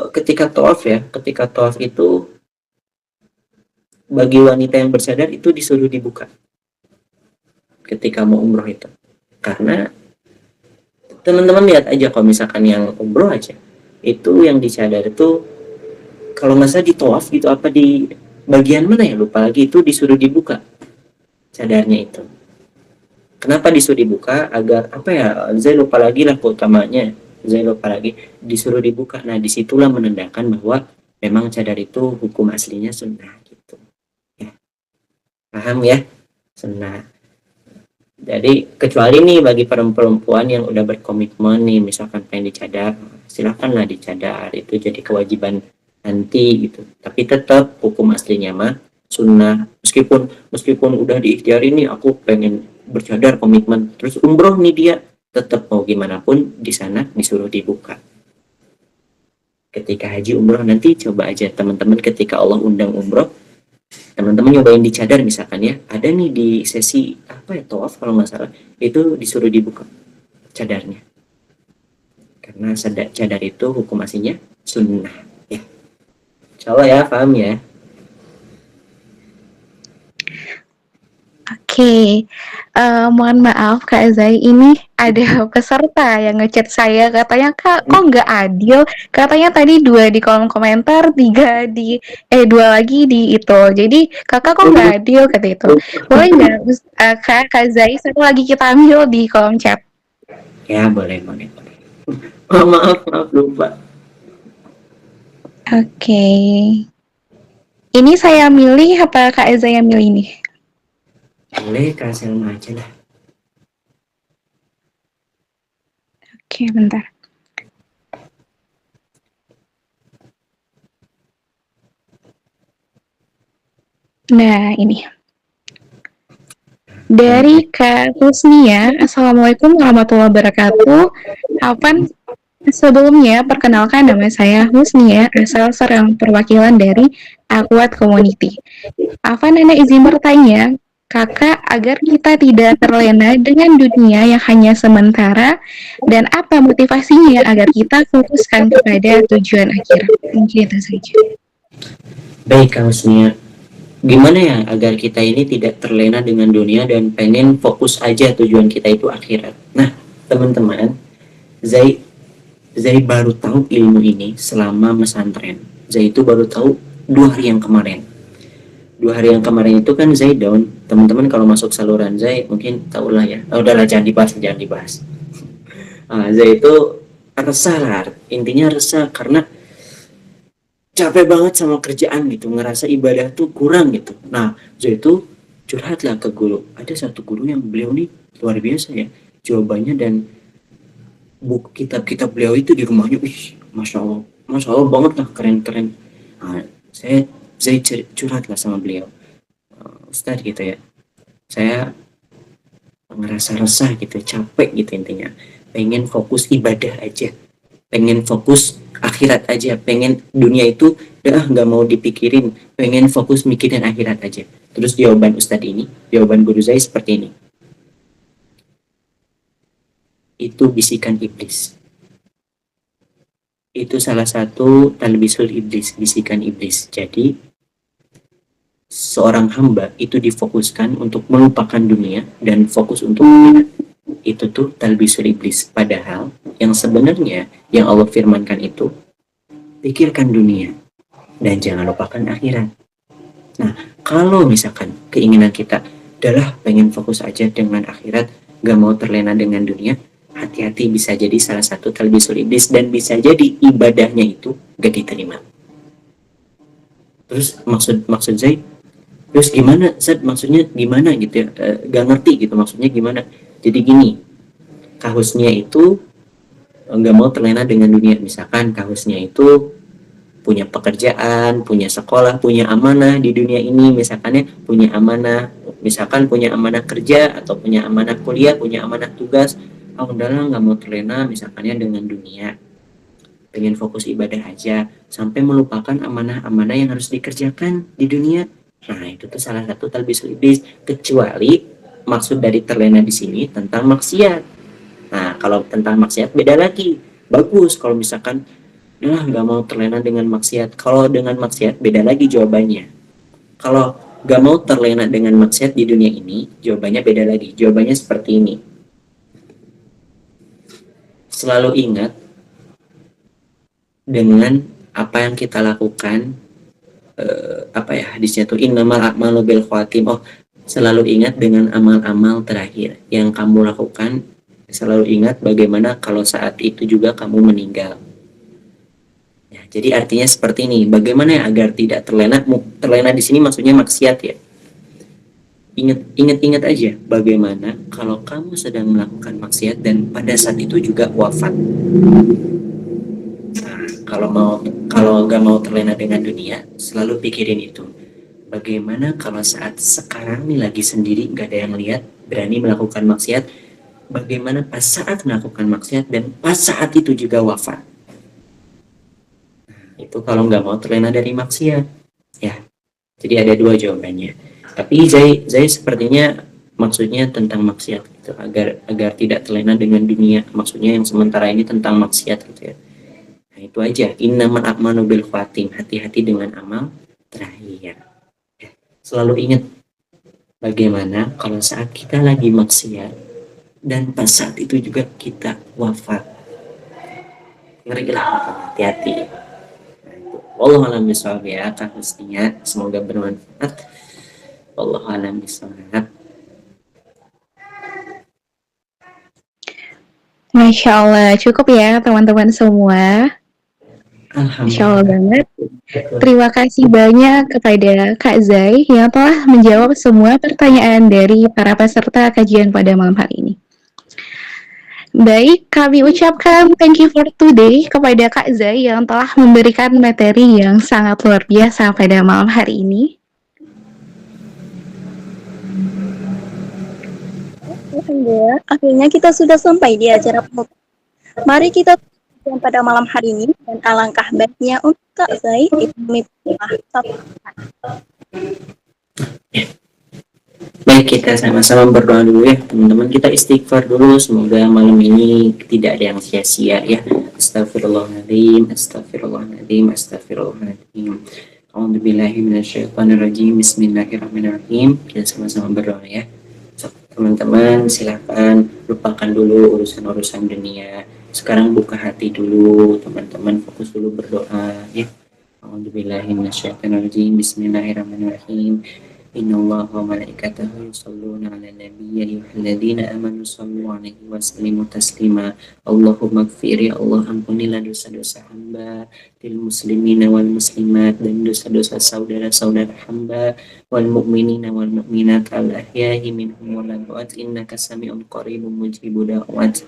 ketika tawaf ya, ketika tawaf itu bagi wanita yang bersadar itu disuruh dibuka ketika mau umroh itu. Karena teman-teman lihat aja kalau misalkan yang umroh aja, itu yang dicadar itu kalau nggak salah di tawaf gitu, apa di bagian mana ya lupa lagi, itu disuruh dibuka cadarnya itu. Kenapa disuruh dibuka? Agar apa ya, saya lupa lagi lah keutamanya, saya lupa lagi, disuruh dibuka. Nah disitulah menandakan bahwa memang cadar itu hukum aslinya sunnah gitu ya. Paham ya? Sunnah. Jadi kecuali nih bagi perempuan yang udah berkomitmen nih, misalkan pengen dicadar, silakanlah dicadar, itu jadi kewajiban nanti gitu. Tapi tetap hukum aslinya mah sunnah. Meskipun udah diikhtiari nih, aku pengen bercadar komitmen, terus umroh nih dia, tetap mau gimana pun di sana disuruh dibuka. Ketika haji umroh nanti coba aja teman-teman, ketika Allah undang umroh, teman-teman nyobain dicadar misalkan ya, ada nih di sesi apa ya, tawaf kalau nggak salah, itu disuruh dibuka cadarnya, karena cadar itu hukum aslinya sunnah ya. Insyaallah ya, paham ya. Oke, mohon maaf Kak Zai, ini ada peserta yang ngechat saya, katanya Kak kok nggak adil, katanya tadi 2 di kolom komentar, 3 di dua lagi di itu, jadi kakak kok nggak adil kata itu. Boleh nggak Kak Zai satu lagi kita ambil di kolom chat? Ya boleh. maaf lupa. Oke, ini saya milih apa Kak Zai yang milih nih? Boleh Kak Selma aja lah. Oke, bentar. Nah, ini. Dari Kak Husnia, Assalamualaikum warahmatullahi wabarakatuh. Afan, sebelumnya perkenalkan nama saya Husnia, asal seorang perwakilan dari Akwat Community. Afan Nenek izin bertanya, Kakak, agar kita tidak terlena dengan dunia yang hanya sementara, dan apa motivasinya agar kita fokuskan kepada tujuan akhir? Mungkin itu saja. Baik Kak Husnia, gimana ya agar kita ini tidak terlena dengan dunia dan pengen fokus aja tujuan kita itu akhirat. Nah teman-teman, Zai baru tahu ilmu ini selama mesantren. Zai itu baru tahu 2 hari yang kemarin. 2 hari yang kemarin itu kan Zai down. Teman-teman kalau masuk saluran Zai mungkin tahulah ya. Udahlah jangan dibahas. Zai itu resah lah, intinya resah karena capek banget sama kerjaan gitu, ngerasa ibadah tuh kurang gitu. Nah Zai itu curhatlah ke guru. Ada satu guru yang beliau nih luar biasa ya jawabannya, dan buku kitab-kitab beliau itu di rumahnya, masya Allah banget lah, keren. Nah, saya curhat lah sama beliau, Ustadz gitu ya, saya ngerasa resah gitu, capek gitu, intinya pengen fokus ibadah aja. pengen fokus akhirat aja, pengen dunia itu udah nggak mau dipikirin, pengen fokus mikirin akhirat aja. Terus jawaban Ustadz ini, jawaban guru saya seperti ini. Itu bisikan iblis. Itu salah satu talbisul iblis, bisikan iblis. Jadi seorang hamba itu difokuskan untuk melupakan dunia dan fokus untuk akhirat. Itu tuh talbisul iblis. Padahal yang sebenarnya yang Allah firmankan itu, pikirkan dunia dan jangan lupakan akhirat. Nah, kalau misalkan keinginan kita adalah pengen fokus aja dengan akhirat, gak mau terlena dengan dunia, hati-hati, bisa jadi salah satu talbisul iblis dan bisa jadi ibadahnya itu gak diterima. Terus maksud saya, terus gimana Zat, maksudnya gimana gitu ya, gak ngerti gitu maksudnya gimana. Jadi gini, kahusnya itu gak mau terlena dengan dunia. Misalkan kahusnya itu punya pekerjaan, punya sekolah, punya amanah di dunia ini, misalkannya punya amanah, misalkan punya amanah kerja atau punya amanah kuliah, punya amanah tugas, udahlah nggak mau terlena misalkannya dengan dunia, pengen fokus ibadah aja sampai melupakan amanah-amanah yang harus dikerjakan di dunia. Nah, itu tuh salah satu talbisul iblis, kecuali maksud dari terlena di sini tentang maksiat. Nah, kalau tentang maksiat beda lagi. Bagus kalau misalkan nggak mau terlena dengan maksiat. Kalau dengan maksiat beda lagi jawabannya. Kalau nggak mau terlena dengan maksiat di dunia ini, jawabannya beda lagi. Jawabannya seperti ini. Selalu ingat dengan apa yang kita lakukan, hadisnya tuh innamal a'malu bil khawatim. Selalu ingat dengan amal-amal terakhir yang kamu lakukan. Selalu ingat bagaimana kalau saat itu juga kamu meninggal. Ya, jadi artinya seperti ini. Bagaimana agar tidak terlena? Terlena di sini maksudnya maksiat ya. Ingat aja bagaimana kalau kamu sedang melakukan maksiat dan pada saat itu juga wafat. Nah, kalau nggak mau terlena dengan dunia, selalu pikirin itu. Bagaimana kalau saat sekarang nih lagi sendiri, nggak ada yang lihat, berani melakukan maksiat? Bagaimana pas saat melakukan maksiat dan pas saat itu juga wafat? Itu kalau nggak mau terlena dari maksiat ya. Jadi ada dua jawabannya, tapi Zai sepertinya maksudnya tentang maksiat gitu, agar tidak terlena dengan dunia, maksudnya yang sementara ini tentang maksiat gitu ya. Nah, itu aja, innamal a'malu bil khawatim, hati-hati dengan amal terakhir. Selalu ingat bagaimana kalau saat kita lagi maksiat dan pas saat itu juga kita wafat. Ngeri lah, hati-hati. Wallahu a'lam bishawab ya, Kak Husnia. Semoga bermanfaat. Wallahu a'lam bishawab. Masya Allah, cukup ya teman-teman semua. Masya Allah banget. Terima kasih banyak kepada Kak Zai yang telah menjawab semua pertanyaan dari para peserta kajian pada malam hari ini. Baik, kami ucapkan thank you for today kepada Kak Zai yang telah memberikan materi yang sangat luar biasa pada malam hari ini. Alhamdulillah, akhirnya kita sudah sampai di acara penutup. Mari kita tutup pada malam hari ini, dan alangkah baiknya untuk Kak Zai dipemimpinlah satu. Baik, kita sama-sama berdoa dulu ya teman-teman. Kita istighfar dulu, semoga malam ini tidak ada yang sia-sia ya. Astagfirullahaladzim, astagfirullahaladzim, astagfirullahaladzim. A'udzubillahi minasyaitonirrajim. Bismillahirrahmanirrahim. Kita sama-sama berdoa ya. So, teman-teman silakan lupakan dulu urusan-urusan dunia. Sekarang buka hati dulu, teman-teman fokus dulu berdoa ya. A'udzubillahi minasyaitonirrajim. Bismillahirrahmanirrahim. Innallaha wa malaikatahu yusholluna 'alan nabiy ya ayyuhalladzina amanu shallu 'alaihi wa sallimu taslima. Allahumma ighfir ya Allah, ampunilah dosa-dosa hamba, lil muslimina wal muslimat, dan dosa-dosa saudara-saudara hamba, wal mu'minina wal mu'minat al ahya'i minhum wal amwat, innaka sami'un qaribun mujibud da'wat.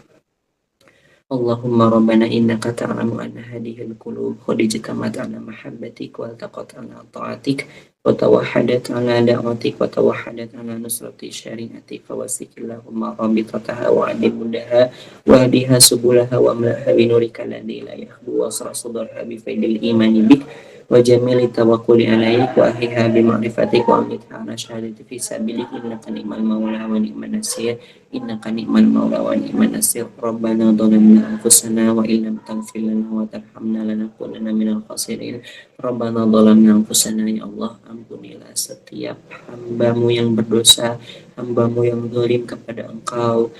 Allahumma rabbana innaka ta'lamu anna hadhihi al-qulub qad ijtama'at 'ala mahabbatik wa altaqat 'ala ta'atik wa tawahhadat 'ala da'watik wa tawahhadat 'ala nusrati syari'atik fawasik Allahumma rabitataha wa 'adibudaha wa hadiha subulaha wa amlaha bi nurika alladhi la yakhbu wa asra sudarha bi faidil imani bik wa jamili tawakkuli 'alaik wa ahliha bi ma'rifatik wa amitha 'ala syahadati fi sabilik innaka ni'mal maula wa ni'man nasir innaka ni'mal maula wa ni'man nasir rabbana dhalamna anfusana wa illam taghfir lana wa tarhamna lanakunanna minal khasirin rabbana dhalamna anfusana ya Allah ampunilah setiap hambamu yang berdosa hambamu yang zalim kepada engkau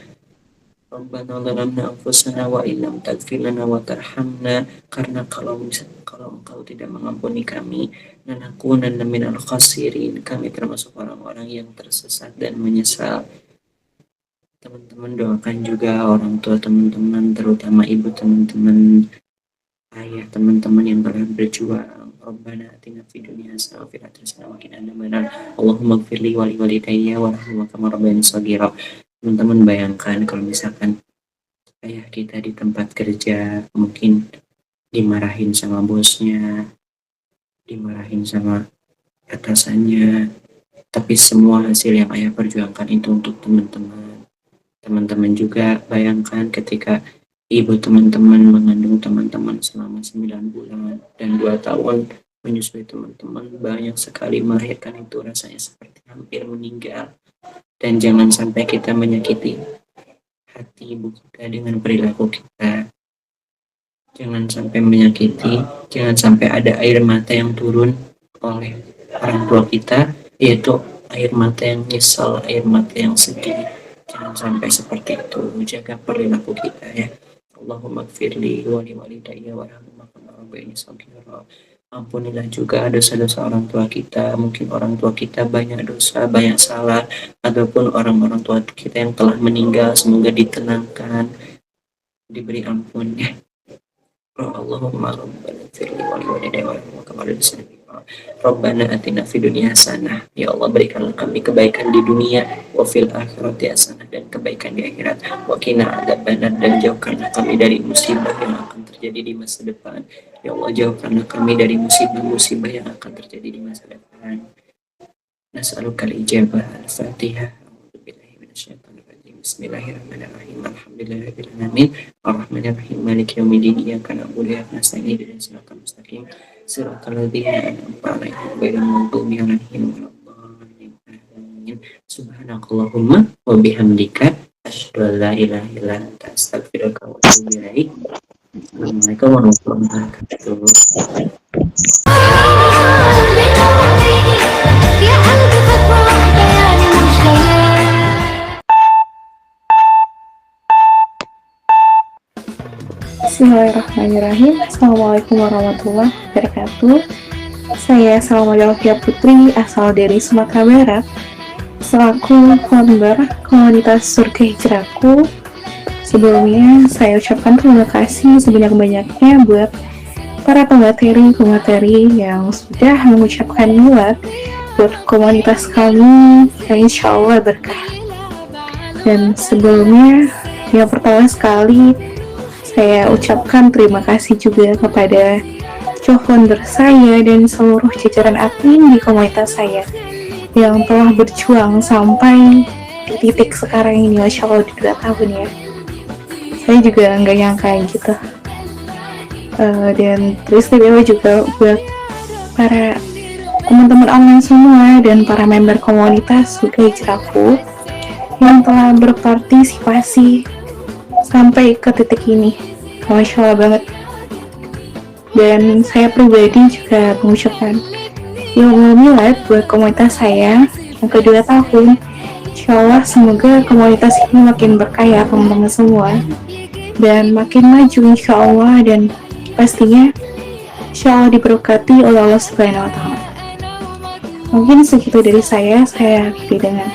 rabbana dhalamna anfusana wa illam taghfir lana wa tarhamna karena kalau engkau tidak mengampuni kami lanakunanna minal khasirin kami termasuk orang-orang yang tersesat dan menyesal. Teman-teman doakan juga orang tua teman-teman, terutama ibu teman-teman, ayah teman-teman yang telah berjuang. Rabbana atina fid dunya hasanah wa fil akhirati hasanah wa qina adzabannar. Allahumma ighfirli wa liwalidayya warhamhuma kama rabbayani shaghira. Teman-teman bayangkan kalau misalkan ayah kita di tempat kerja mungkin dimarahin sama bosnya, dimarahin sama atasannya, tapi semua hasil yang ayah perjuangkan itu untuk teman-teman. Teman-teman juga bayangkan ketika ibu teman-teman mengandung teman-teman selama 9 bulan dan 2 tahun menyusui teman-teman, banyak sekali melahirkan itu rasanya seperti hampir meninggal. Dan jangan sampai kita menyakiti hati ibu kita dengan perilaku kita. Jangan sampai menyakiti, jangan sampai ada air mata yang turun oleh orang tua kita, yaitu air mata yang nyesal, air mata yang sedih. Jangan sampai seperti itu, jaga perilaku kita ya. Allahumma gfirli wa liwalidayya warhamhuma kama rabbayani shaghira. Ampunilah juga dosa-dosa orang tua kita. Mungkin orang tua kita banyak dosa, banyak salah, ataupun orang-orang tua kita yang telah meninggal, semoga ditenangkan, diberi ampun ya. Allahumma rabbana gfirli wa liwalidayya warhamhuma kama rabbayani shaghira. Rabbana atina fid dunya hasanah. Ya Allah, berikanlah kami kebaikan di dunia, wa fil akhirati hasanah, dan kebaikan di akhirat. Wa qina adzabannar, dan jauhkanlah kami dari musibah yang akan terjadi di masa depan. Ya Allah, jauhkanlah kami dari musibah-musibah yang akan terjadi di masa depan. Nas'aluka al-ijabah al-Fatihah. A'udzubillahi minasyaitonir rajim. Bismillahirrahmanirrahim. Alhamdulillahirabbil alamin. Arrahmanirrahim. Maliki yaumiddin. Iyyaka na'budu wa iyyaka nasta'in. Ihdinas siratal mustaqim. Siratal ladzina an'amta 'alaihim ghairil maghdubi alaihim waladdallin. Amin. Subhanakallahumma wa bihamdika asyhadu an la ilaha illa anta astaghfiruka wa atubu ilaik. Assalamualaikum warahmatullahi wabarakatuh. Bismillahirrahmanirrahim. Assalamualaikum warahmatullahi wabarakatuh. Saya Salma Delvia Putri, asal dari Sumatera Barat, selaku founder komunitas Surga Hijrahku. Sebelumnya saya ucapkan terima kasih sebanyak-banyaknya buat para pemateri yang sudah mengucapkan milad buat komunitas kami yang insya Allah berkah. Dan sebelumnya, yang pertama sekali saya ucapkan terima kasih juga kepada co-founder saya dan seluruh jajaran admin di komunitas saya yang telah berjuang sampai di titik sekarang ini, Masya Allah, di 2 tahun ya. Saya juga nggak nyangka gitu. Dan terus tiba-tiba juga buat para teman-teman online semua dan para member komunitas Surga Hijrahku yang telah berpartisipasi sampai ke titik ini. Masya Allah banget. Dan saya pribadi juga mengucapkan Yaumul Milad buat komunitas saya yang ke-2 tahun. Insya Allah semoga komunitas ini makin berkah ya teman-teman semua, dan makin maju insya Allah, dan pastinya insya Allah diberkati oleh Allah Subhanahu wa Ta'ala. Mungkin segitu dari saya akhiri dengan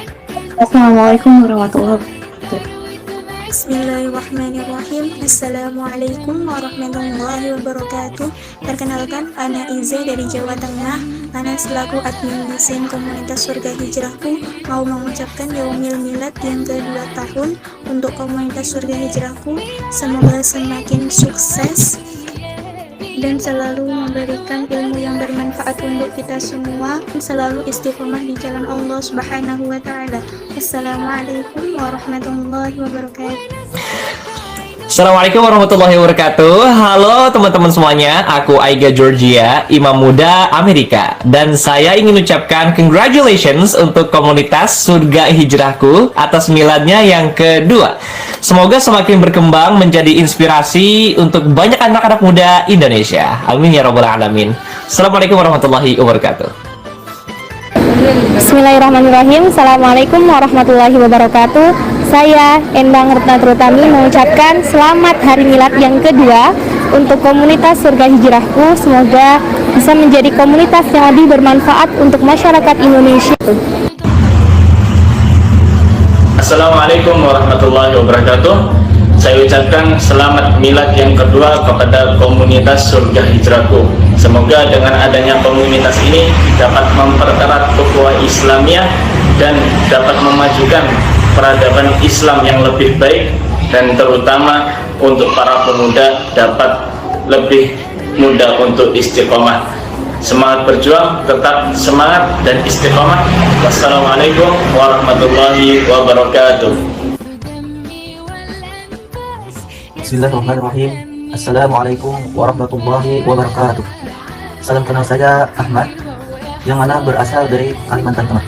Assalamualaikum warahmatullahi wabarakatuh. Bismillahirrahmanirrahim. Assalamualaikum warahmatullahi wabarakatuh. Perkenalkan, Ana Ize dari Jawa Tengah. Ana selaku admin desain komunitas Surga Hijrahku mau mengucapkan Yaumil Milad yang kedua tahun untuk komunitas Surga Hijrahku. Semoga semakin sukses dan selalu memberikan ilmu yang bermanfaat untuk kita semua, selalu istiqomah di jalan Allah Subhanahu wa Ta'ala. Assalamualaikum warahmatullahi wabarakatuh. Assalamualaikum warahmatullahi wabarakatuh. Halo teman-teman semuanya, aku Aiga Georgia, Imam Muda Amerika, dan saya ingin ucapkan congratulations untuk komunitas Surga Hijrahku atas miladnya yang kedua. Semoga semakin berkembang menjadi inspirasi untuk banyak anak-anak muda Indonesia. Amin ya rabbal alamin. Assalamualaikum warahmatullahi wabarakatuh. Bismillahirrahmanirrahim. Assalamualaikum warahmatullahi wabarakatuh. Saya Endang Retna Trutami mengucapkan selamat Hari Milad yang kedua untuk komunitas Surga Hijrahku. Semoga bisa menjadi komunitas yang lebih bermanfaat untuk masyarakat Indonesia. Assalamualaikum warahmatullahi wabarakatuh. Saya ucapkan selamat milad yang kedua kepada komunitas Surga Hijrahku. Semoga dengan adanya komunitas ini dapat mempererat ukhuwah Islamiyah dan dapat memajukan peradaban Islam yang lebih baik, dan terutama untuk para pemuda dapat lebih mudah untuk istiqomah. Semangat berjuang, tetap semangat dan istiqomah. Wassalamualaikum warahmatullahi wabarakatuh. Bismillahirrahmanirrahim. Assalamualaikum warahmatullahi wabarakatuh. Salam kenal, saya Ahmad, yang mana berasal dari Kalimantan Tengah.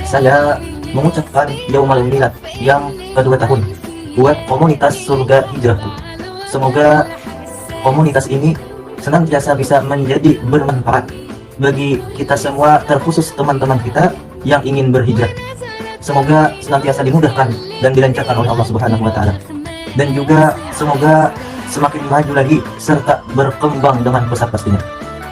Saya mengucapkan Yaumul Milad yang kedua tahun buat komunitas Surga Hijrahku. Semoga komunitas ini senantiasa bisa menjadi bermanfaat bagi kita semua, terkhusus teman-teman kita yang ingin berhijrah. Semoga senantiasa dimudahkan dan dilancarkan oleh Allah Subhanahu wa Ta'ala, dan juga semoga semakin maju lagi serta berkembang dengan pesat pastinya,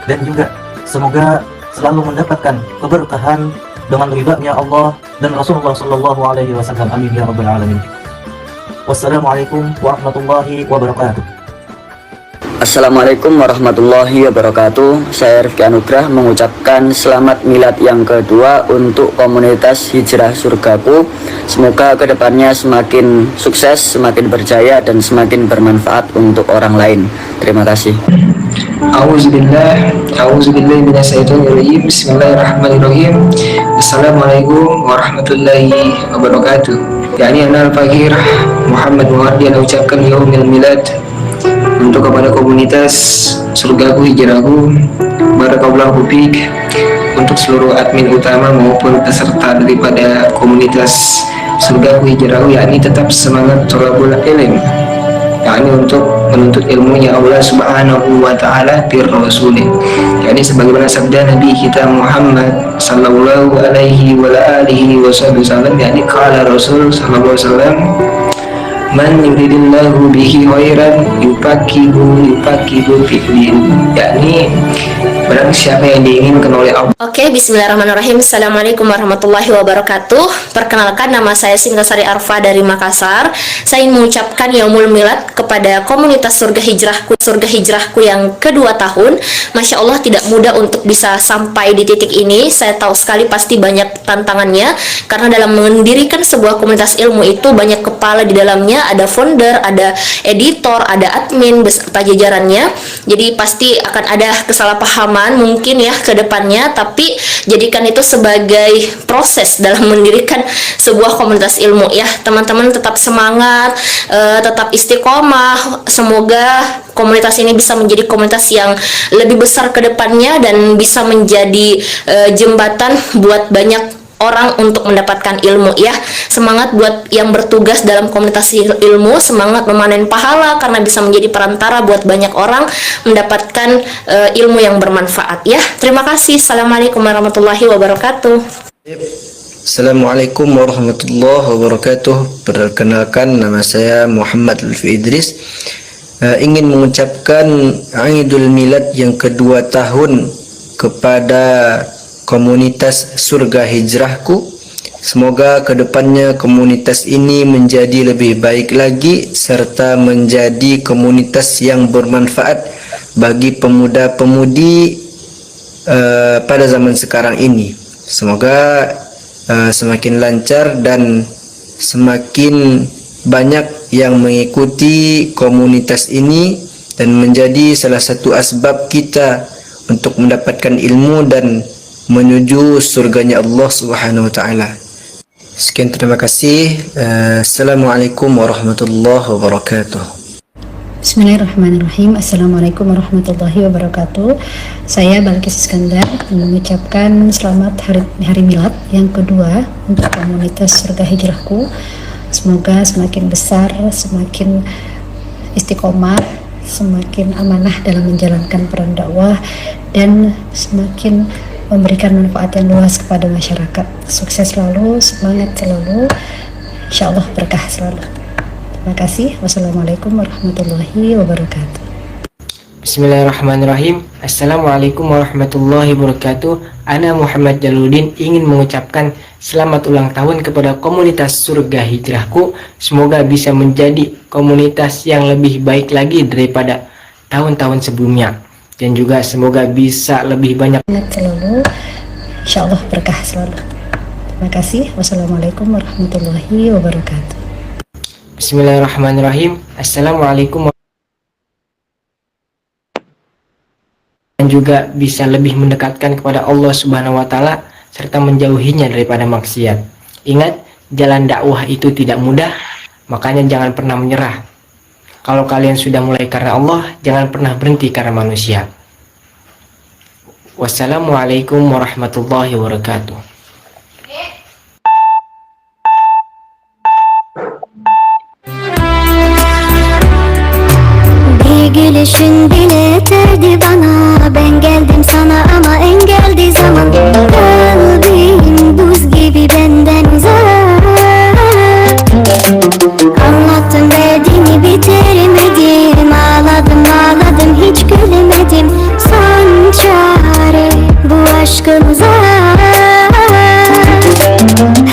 dan juga semoga selalu mendapatkan keberkahan dengan ridha-Nya Allah dan Rasulullah Sallallahu Alaihi Wasallam. Amin ya rabbal alamin. Wassalamualaikum warahmatullahi wabarakatuh. Assalamualaikum warahmatullahi wabarakatuh. Saya Rifki Anugrah mengucapkan selamat milad yang kedua untuk komunitas Hijrah Surgaku. Semoga kedepannya semakin sukses, semakin berjaya, dan semakin bermanfaat untuk orang lain. Terima kasih. A'udzubillahi minasyaitonirrajim. Bismillahirrahmanirrahim. Assalamualaikum warahmatullahi wabarakatuh. Yani ana al-Fakir Muhammad Muhardi ucapkan Yaumil Milad untuk kepada komunitas Surgaku Hijrahku. Barakallahu fiik, untuk seluruh admin utama maupun peserta daripada komunitas Surgaku Hijrahku, yakni tetap semangat thalabul ilm, yakni untuk menuntut ilmunya Allah Subhanahu wa Ta'ala bir Rasulih, yakni sebagaimana sabda Nabi kita Muhammad sallallahu alaihi wa alihi wasallam, yakni qala Rasul sallallahu alaihi wasallam, man yuridillahu bihi khairan yufaqihuhu fiddin, yakni barang siapa yang diinginkan oleh Allah. Oke, bismillahirrahmanirrahim. Assalamualaikum warahmatullahi wabarakatuh. Perkenalkan, nama saya Sintasari Arfa dari Makassar. Saya ingin mengucapkan Yaumul Milad kepada komunitas Surga Hijrahku yang kedua tahun. Masya Allah, tidak mudah untuk bisa sampai di titik ini. Saya tahu sekali pasti banyak tantangannya, karena dalam mendirikan sebuah komunitas ilmu itu banyak kepala di dalamnya. Ada founder, ada editor, ada admin beserta jajarannya. Jadi pasti akan ada kesalahpahaman mungkin ya ke depannya, tapi jadikan itu sebagai proses dalam mendirikan sebuah komunitas ilmu ya. Teman-teman tetap semangat, tetap istiqomah. Semoga komunitas ini bisa menjadi komunitas yang lebih besar ke depannya dan bisa menjadi jembatan buat banyak orang untuk mendapatkan ilmu ya. Semangat buat yang bertugas dalam komunitas ilmu, semangat memanen pahala karena bisa menjadi perantara buat banyak orang mendapatkan ilmu yang bermanfaat ya. Terima kasih. Assalamualaikum warahmatullahi wabarakatuh. Assalamualaikum warahmatullahi wabarakatuh. Perkenalkan, nama saya Muhammad Lutfi Idris. Ingin mengucapkan Idul Milad yang kedua tahun kepada komunitas Surga Hijrahku Semoga kedepannya komunitas ini menjadi lebih baik lagi serta menjadi komunitas yang bermanfaat bagi pemuda-pemudi pada zaman sekarang ini. Semoga semakin lancar dan semakin banyak yang mengikuti komunitas ini dan menjadi salah satu asbab kita untuk mendapatkan ilmu dan menuju surganya Allah Subhanahu wa taala. Sekian, terima kasih. Assalamualaikum warahmatullahi wabarakatuh. Bismillahirrahmanirrahim. Assalamualaikum warahmatullahi wabarakatuh. Saya Balkis Iskandar mengucapkan selamat hari milad yang kedua untuk komunitas Surga Hijrahku. Semoga semakin besar, semakin istiqomah, semakin amanah dalam menjalankan peran dakwah, dan semakin memberikan manfaat yang luas kepada masyarakat. Sukses selalu, semangat selalu, insyaallah berkah selalu. Terima kasih. Wassalamualaikum warahmatullahi wabarakatuh. Bismillahirrahmanirrahim. Assalamualaikum warahmatullahi wabarakatuh. Ana Muhammad Jaludin ingin mengucapkan selamat ulang tahun kepada komunitas Surga Hijrahku. Semoga bisa menjadi komunitas yang lebih baik lagi daripada tahun-tahun sebelumnya, dan juga semoga bisa lebih banyak selalu, insyaallah berkah selalu. Terima kasih. Wassalamualaikum warahmatullahi wabarakatuh. Bismillahirrahmanirrahim. Assalamualaikum, dan juga bisa lebih mendekatkan kepada Allah Subhanahu wa taala serta menjauhinya daripada maksiat. Ingat, jalan dakwah itu tidak mudah, makanya jangan pernah menyerah. Kalau kalian sudah mulai karena Allah, jangan pernah berhenti karena manusia. Wassalamualaikum warahmatullahi wabarakatuh. Bir gülüşün bile yeterdi bana. Ben geldim sana ama engeldi zaman. Kalbim buz gibi benden uzak. Anlattım derdimi bitiremedim. Ağladım ağladım hiç gülemedim. Son çare bu aşkımıza.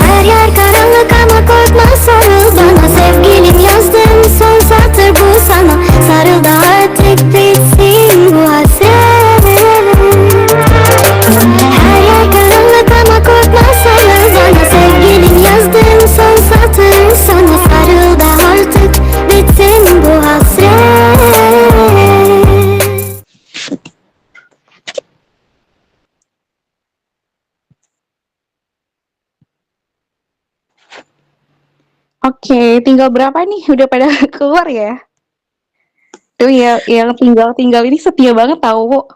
Her yer karanlık ama korkma, sarıl bana. Sevgilim yazdım son satır bu sana. Sarıl da artık bitsin bu hasret. Her yer karanlık ama korkma, sarıl bana. Sevgilim yazdım son satır sana. Sarıl da artık bitsin bu hasret. Oke, tinggal berapa nih? Udah pada keluar ya? Tuh ya, yang tinggal ini setia banget tahu.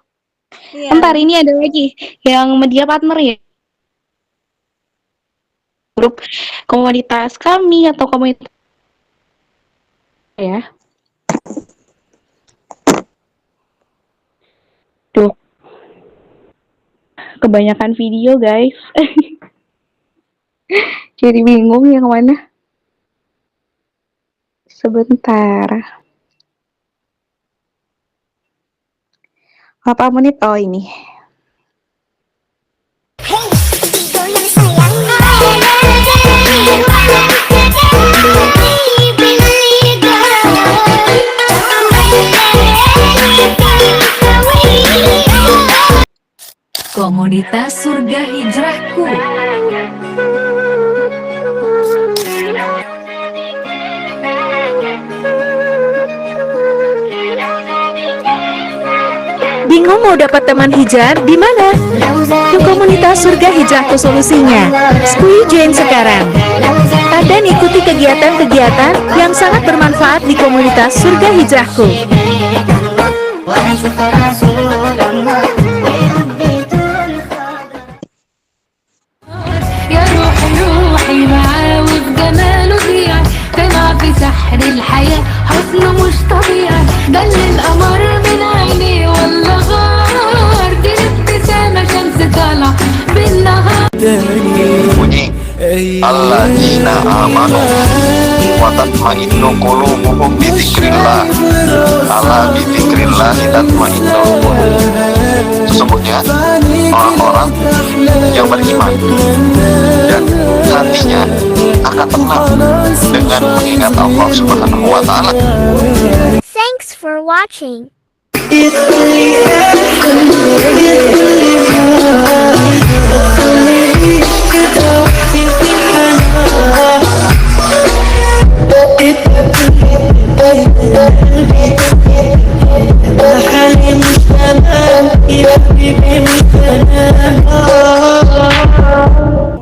Iya. Ntar ini ada lagi yang media partner ya. Grup komunitas kami atau komunitas ya. Tuh. Kebanyakan video, guys. Jadi bingung yang mana. Sebentar. 8 menit, oh ini. Komunitas Surga Hijrahku. Bingung mau dapat teman hijrah di mana? Ke komunitas Surga Hijrahku solusinya. Squee join sekarang. Dan ikuti kegiatan-kegiatan yang sangat bermanfaat di komunitas Surga Hijrahku. يا روحي روحي معاه وفي جماله ضيع طلع بسحر الحياة حسنه مش طبيعي دل القمر من عينيه ولا غار دي الابتسامة شمس طالعة بالنهار Bunyi alladzina amanu wa tatma'innu qulubuhum bi dzikrillah. Ala bi dzikrillah tatma'innul qulub. Sesungguhnya orang-orang yang beriman dan dan hatinya akan tenang dengan mengingat Allah Subhanahu wa Ta'ala. Thanks for watching.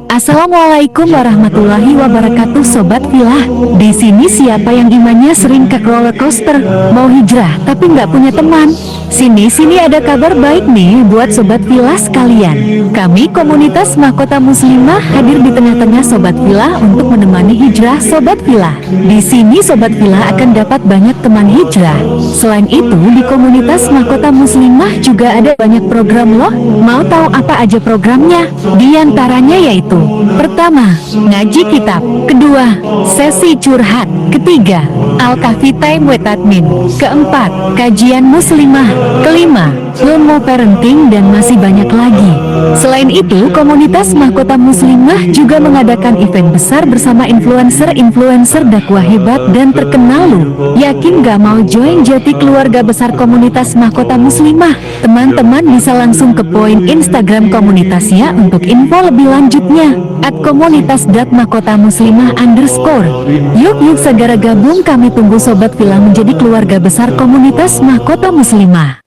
Assalamualaikum warahmatullahi wabarakatuh, Sobat Villa. Di sini siapa yang imannya sering ke roller coaster, mau hijrah tapi nggak punya teman? Sini ada kabar baik nih buat Sobat Villa sekalian. Kami komunitas mahkota muslimah hadir di tengah-tengah Sobat Villa untuk menemani hijrah Sobat Villa. Di sini Sobat Villa akan dapat banyak teman hijrah. Selain itu di komunitas mahkota muslimah juga ada banyak program loh. Mau tahu apa aja programnya? Di antaranya yaitu: pertama, ngaji kitab; kedua, sesi curhat; ketiga, Al-Kahfi Time with Admin; keempat, kajian muslimah; kelima, ilmu parenting, dan masih banyak lagi. Selain itu, komunitas mahkota muslimah juga mengadakan event besar bersama influencer dakwah hebat dan terkenal loh. Yakin gak mau join jadi keluarga besar komunitas mahkota muslimah? Teman-teman bisa langsung ke poin Instagram komunitasnya untuk info lebih lanjutnya @komunitas.mahkotamuslimah_. Yuk segera gabung, kami tunggu Sobat Villa menjadi keluarga besar komunitas mahkota muslimah.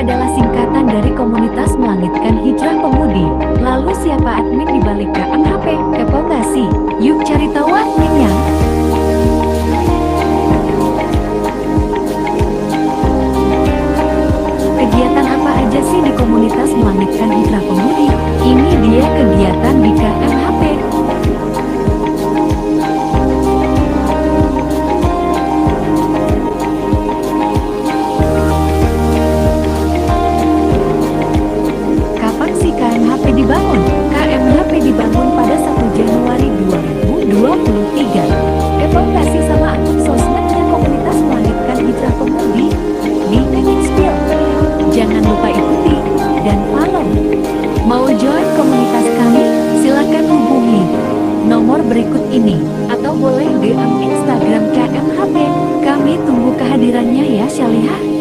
adalah singkatan dari komunitas melangitkan hijrah pemudi. Lalu siapa admin di balik KMHP? Kepo gak sih? Yuk cari tahu adminnya. Kegiatan apa aja sih di komunitas melangitkan hijrah pemudi? Ini dia kegiatan di KMHP. Dibangun. KMHP dibangun pada 1 Januari 2023. Evaluasi sama akun sosmednya komunitas melangitkan hijrah pemudi di Spill. Jangan lupa ikuti dan follow. Mau join komunitas kami? Silakan hubungi nomor berikut ini atau boleh DM Instagram KMHP. Kami tunggu kehadirannya ya, Syalihah.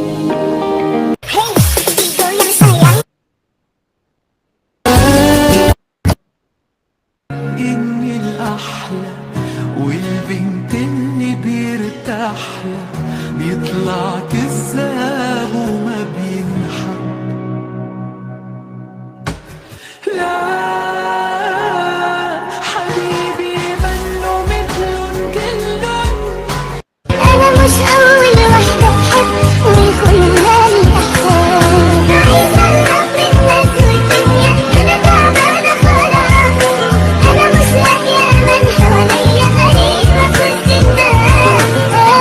والبنت اللي بيرتاح بيطلع كذاب وما بينحب لا حبيبي منه مثلن كلن أنا مش أول واحدة تحب ويخونها لي أحسن عايزة أرغب الناس والدنيا أنا تعبانة خلاص أنا مش لاقية من حواليا غريب وكنت الناس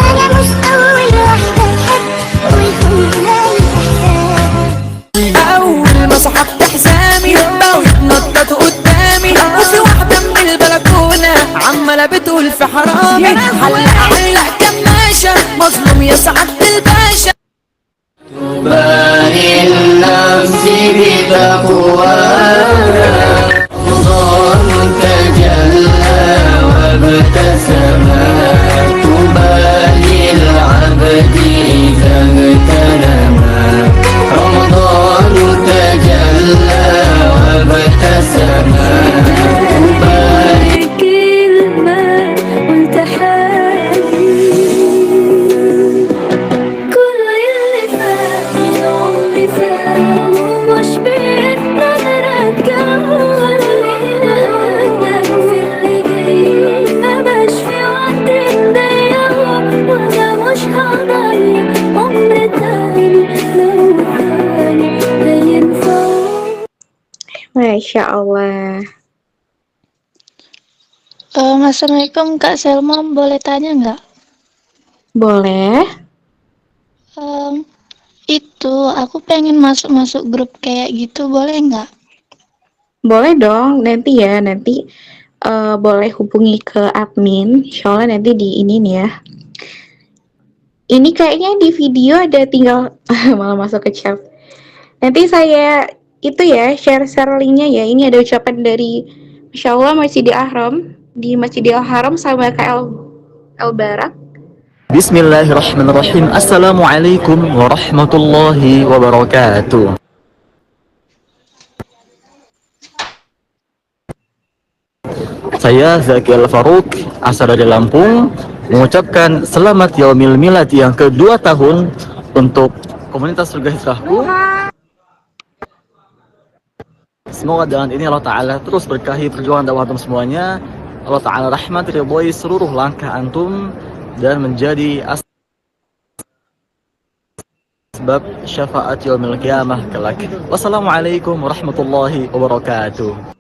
أنا مش أول واحدة تحب ويخونها لي أحسن أول ما سحبت حزامي بقوا يتنططوا قدامي وفي واحدة من البلكونة عمالة بتقول في حرامي علق كماشة مظلوم يا سعادة الباشا تباهي النفس بتقواها نظام تجلى Masya Allah. Assalamualaikum Kak Selma, boleh tanya nggak? Boleh. Itu aku pengen masuk grup kayak gitu, boleh nggak? Boleh dong, nanti boleh hubungi ke admin, insya Allah nanti di ini nih ya. Ini kayaknya di video ada tinggal malah masuk ke chat. Nanti saya itu ya share linknya ya. Ini ada ucapan dari Masya Allah Masjidil Haram di Masjidil Haram sama KL Barak. Bismillahirrahmanirrahim. Assalamualaikum warahmatullahi wabarakatuh. Saya Zaki Al-Faruq, asal dari Lampung, mengucapkan selamat Yaumil Milad yang kedua tahun untuk komunitas Surga Hijrahku. Semoga dengan ini Allah Ta'ala terus berkahi perjuangan dakwah antum semuanya. Allah Ta'ala rahmat ridhoi seluruh langkah antum dan menjadi asbab syafaat yaumil qiyamah kelak. Wassalamualaikum warahmatullahi wabarakatuh.